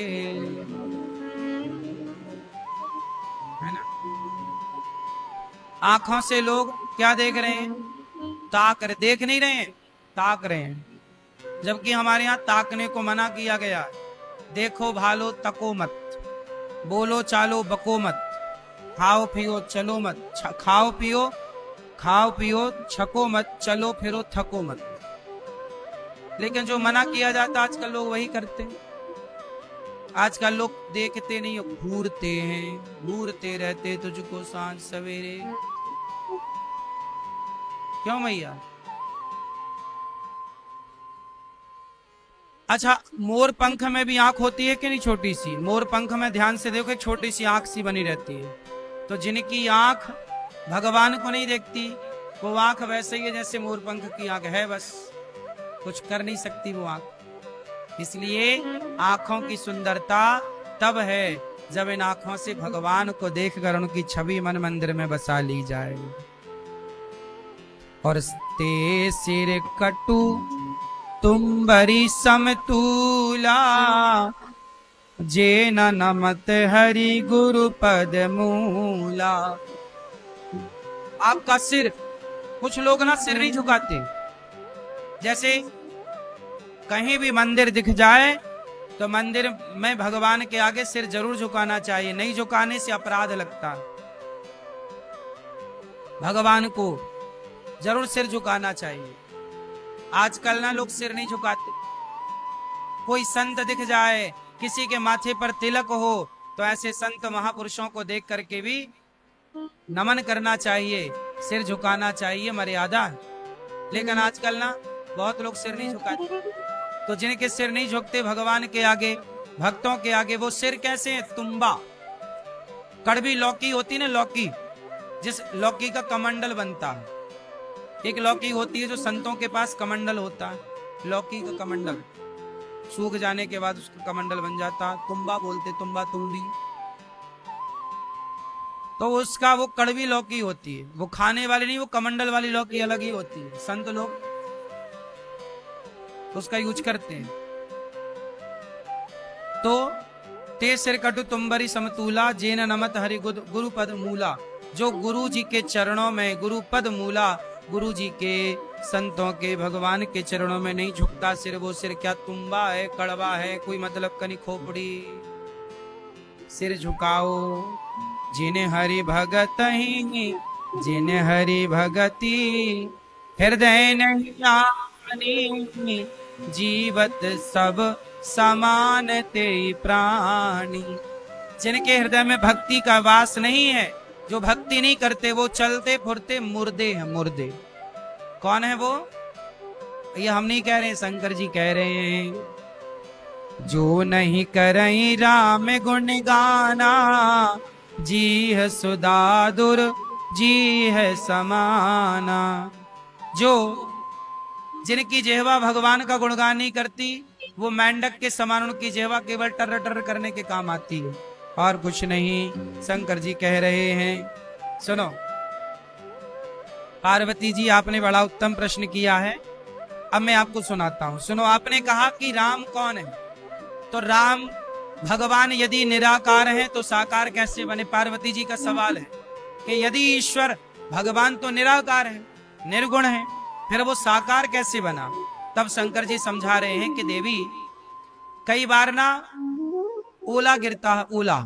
है ना। आंखों से लोग क्या देख रहे हैं? ताक रहे, देख नहीं रहे हैं, ताक रहे हैं। जबकि हमारे यहाँ ताकने को मना किया गया। देखो भालो तको मत, बोलो चालो बको मत, खाओ पियो चलो मत, खाओ पियो छको मत, चलो फिरो थको मत। लेकिन जो मना किया जाता आजकल लोग वही करते हैं। आजकल लोग देखते नहीं, घूरते हैं, घूरते रहते तुझको सांझ सवेरे। क्यों मैया? अच्छा, मोर पंख में भी आंख होती है कि नहीं? छोटी सी मोर पंख में ध्यान से देखो, एक छोटी सी आंख सी बनी रहती है। तो जिनकी आंख भगवान को नहीं देखती, वो आंख वैसे ही है जैसे मोर पंख की आंख है, बस कुछ कर नहीं सकती वो आंख। इसलिए आंखों की सुंदरता तब है जब इन आंखों से भगवान को देखकर उनकी छवि मन मंदिर में बसा ली जाए। और ते सिर कटु तुम बरी समतूला, जे नमत हरि गुरु पद मूला। आपका सिर, कुछ लोग ना सिर नहीं झुकाते, जैसे कहीं भी मंदिर दिख जाए तो मंदिर में भगवान के आगे सिर जरूर झुकाना चाहिए, नहीं झुकाने से अपराध लगता है। भगवान को जरूर सिर झुकाना चाहिए। आजकल ना लोग सिर नहीं झुकाते। कोई संत दिख जाए, किसी के माथे पर तिलक हो, तो ऐसे संत महापुरुषों को देख करके भी नमन करना चाहिए, सिर झुकाना चाहिए, मर्यादा है। लेकिन आजकल ना बहुत लोग सिर नहीं झुकाते। तो जिनके सिर नहीं झुकते भगवान के आगे, भक्तों के आगे, वो सिर कैसे है? तुम्बा, कड़वी लौकी होती ना, लौकी, जिस लौकी का कमंडल बनता है। एक लौकी होती है जो संतों के पास कमंडल होता है, लौकी का कमंडल, सूख जाने के बाद उसका कमंडल बन जाता, तुम्बा बोलते, तुम्बा तुम्बी। तो उसका वो कड़वी लौकी होती है, वो खाने वाली नहीं, वो कमंडल वाली लौकी अलग ही होती है। संत लोग उसका यूज करते हैं। तो ते सिर कटु तुम्बरी समतूला, जेन नमत हरि गुरु पद मूला। जो गुरु जी के चरणों में, गुरु पद मूला, गुरु जी के, संतों के, भगवान के चरणों में नहीं झुकता सिर, वो सिर क्या तुम्बा है, कड़वा है, कोई मतलब का नहीं, खोपड़ी। सिर झुकाओ जिन्हें हरि भगत ही, जिन्हें हरि भगति हृदय नहीं जानी, जीवत सब समान ते प्राणी। जिनके हृदय में भक्ति का वास नहीं है, जो भक्ति नहीं करते, वो चलते फुरते मुर्दे हैं, मुर्दे। कौन है वो? ये हम नहीं कह रहे, शंकर जी कह रहे हैं। जो नहीं करई राम गुण गाना, जी है सुदादुर, जी है समाना। जो जिनकी जेहवा भगवान का गुणगान नहीं करती, वो मेंढक के समान, उनकी जेहवा केवल टर टर करने के काम आती है, और कुछ नहीं। शंकर जी कह रहे हैं, सुनो पार्वती जी, आपने बड़ा उत्तम प्रश्न किया है, अब मैं आपको सुनाता हूं। सुनो, आपने कहा कि राम कौन है, तो राम भगवान यदि निराकार है तो साकार कैसे बने? पार्वती जी का सवाल है कि यदि ईश्वर भगवान तो निराकार है, निर्गुण है, फिर वो साकार कैसे बना? तब शंकर जी समझा रहे हैं कि देवी, कई बार ना ओला गिरता है, ओला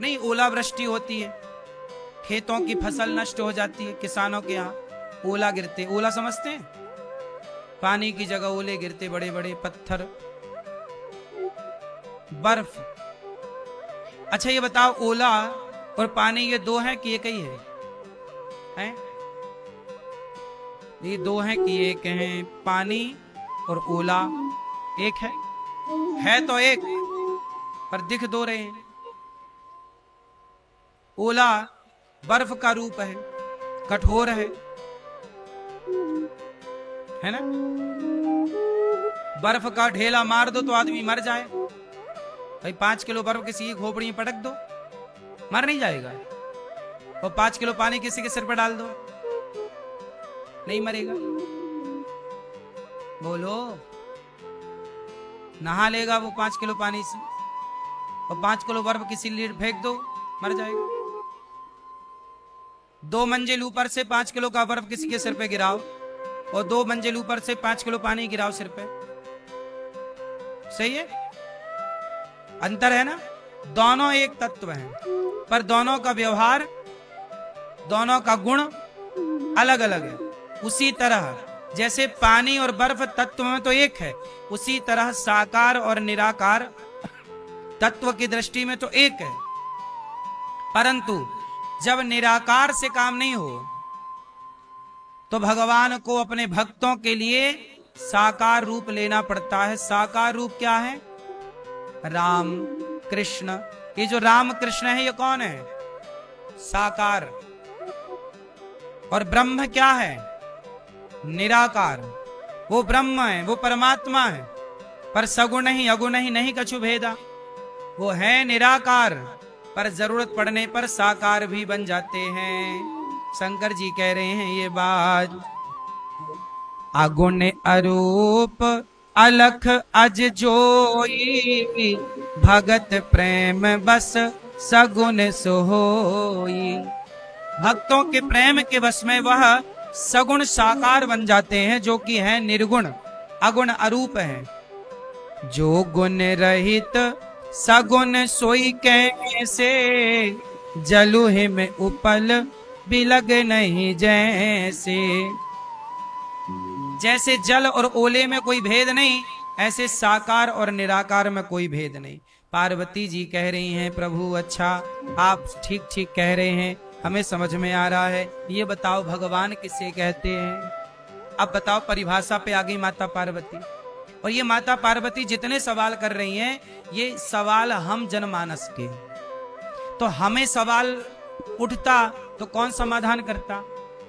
नहीं, ओला वृष्टि होती है, खेतों की फसल नष्ट हो जाती है, किसानों के यहाँ ओला गिरते, ओला समझते हैं? पानी की जगह ओले गिरते, बड़े बड़े पत्थर, बर्फ। अच्छा ये बताओ, ओला और पानी ये दो है कि एक ही है? हैं? ये दो हैं कि एक है? पानी और ओला एक है तो एक, पर दिख दो रहे हैं। ओला बर्फ का रूप है, कठोर है ना? बर्फ का ढेला मार दो तो आदमी मर जाए। भाई 5 किलो बर्फ किसी की खोपड़ी में पटक दो, मर नहीं जाएगा। और 5 किलो पानी किसी के सिर पर डाल दो, नहीं मरेगा। बोलो, नहा लेगा वो 5 किलो पानी से, और 5 किलो बर्फ किसी लिए फेंक दो, मर जाएगा। 2 मंजिल ऊपर से 5 किलो का बर्फ किसी के सिर पे गिराओ, और 2 मंजिल ऊपर से 5 किलो पानी गिराओ सिर पे, सही है? अंतर है ना? दोनों एक तत्व हैं, पर दोनों का व्यवहार, दोनों का गुण अलग अलग है। उसी तरह जैसे पानी और बर्फ तत्व में तो एक है, उसी तरह साकार और निराकार तत्व की दृष्टि में तो एक है। परंतु जब निराकार से काम नहीं हो, तो भगवान को अपने भक्तों के लिए साकार रूप लेना पड़ता है। साकार रूप क्या है? राम कृष्ण। ये जो राम कृष्ण है, ये कौन है? साकार। और ब्रह्म क्या है? निराकार। वो ब्रह्म है, वो परमात्मा है, पर सगुण ही अगुण ही नहीं कछु भेदा। वो है निराकार, पर जरूरत पड़ने पर साकार भी बन जाते हैं। शंकर जी कह रहे हैं ये बात। अगुण अरूप अलख अज जोई, भगत प्रेम बस सगुण सोई। भक्तों के प्रेम के वश में वह सगुण साकार बन जाते हैं, जो कि है निर्गुण, अगुण अरूप है। जो गुण रहित सगुण सोई कैसे, जलुहि में उपल बिलग नहीं जैसे। जैसे जल और ओले में कोई भेद नहीं, ऐसे साकार और निराकार में कोई भेद नहीं। पार्वती जी कह रही हैं, प्रभु अच्छा आप ठीक ठीक कह रहे हैं, हमें समझ में आ रहा है। ये बताओ भगवान किसे कहते हैं? अब बताओ, परिभाषा पे आ गई माता पार्वती। और ये माता पार्वती जितने सवाल कर रही हैं, ये सवाल हम जनमानस के। तो हमें सवाल उठता तो कौन समाधान करता?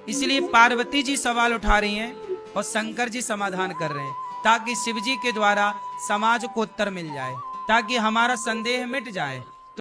इसलिए पार्वती जी सवाल उठा रही हैं और शंकर जी समाधान कर रहे हैं, ताकि शिव जी के द्वारा समाज को उत्तर मिल जाए, ताकि हमारा संदेह मिट जाए।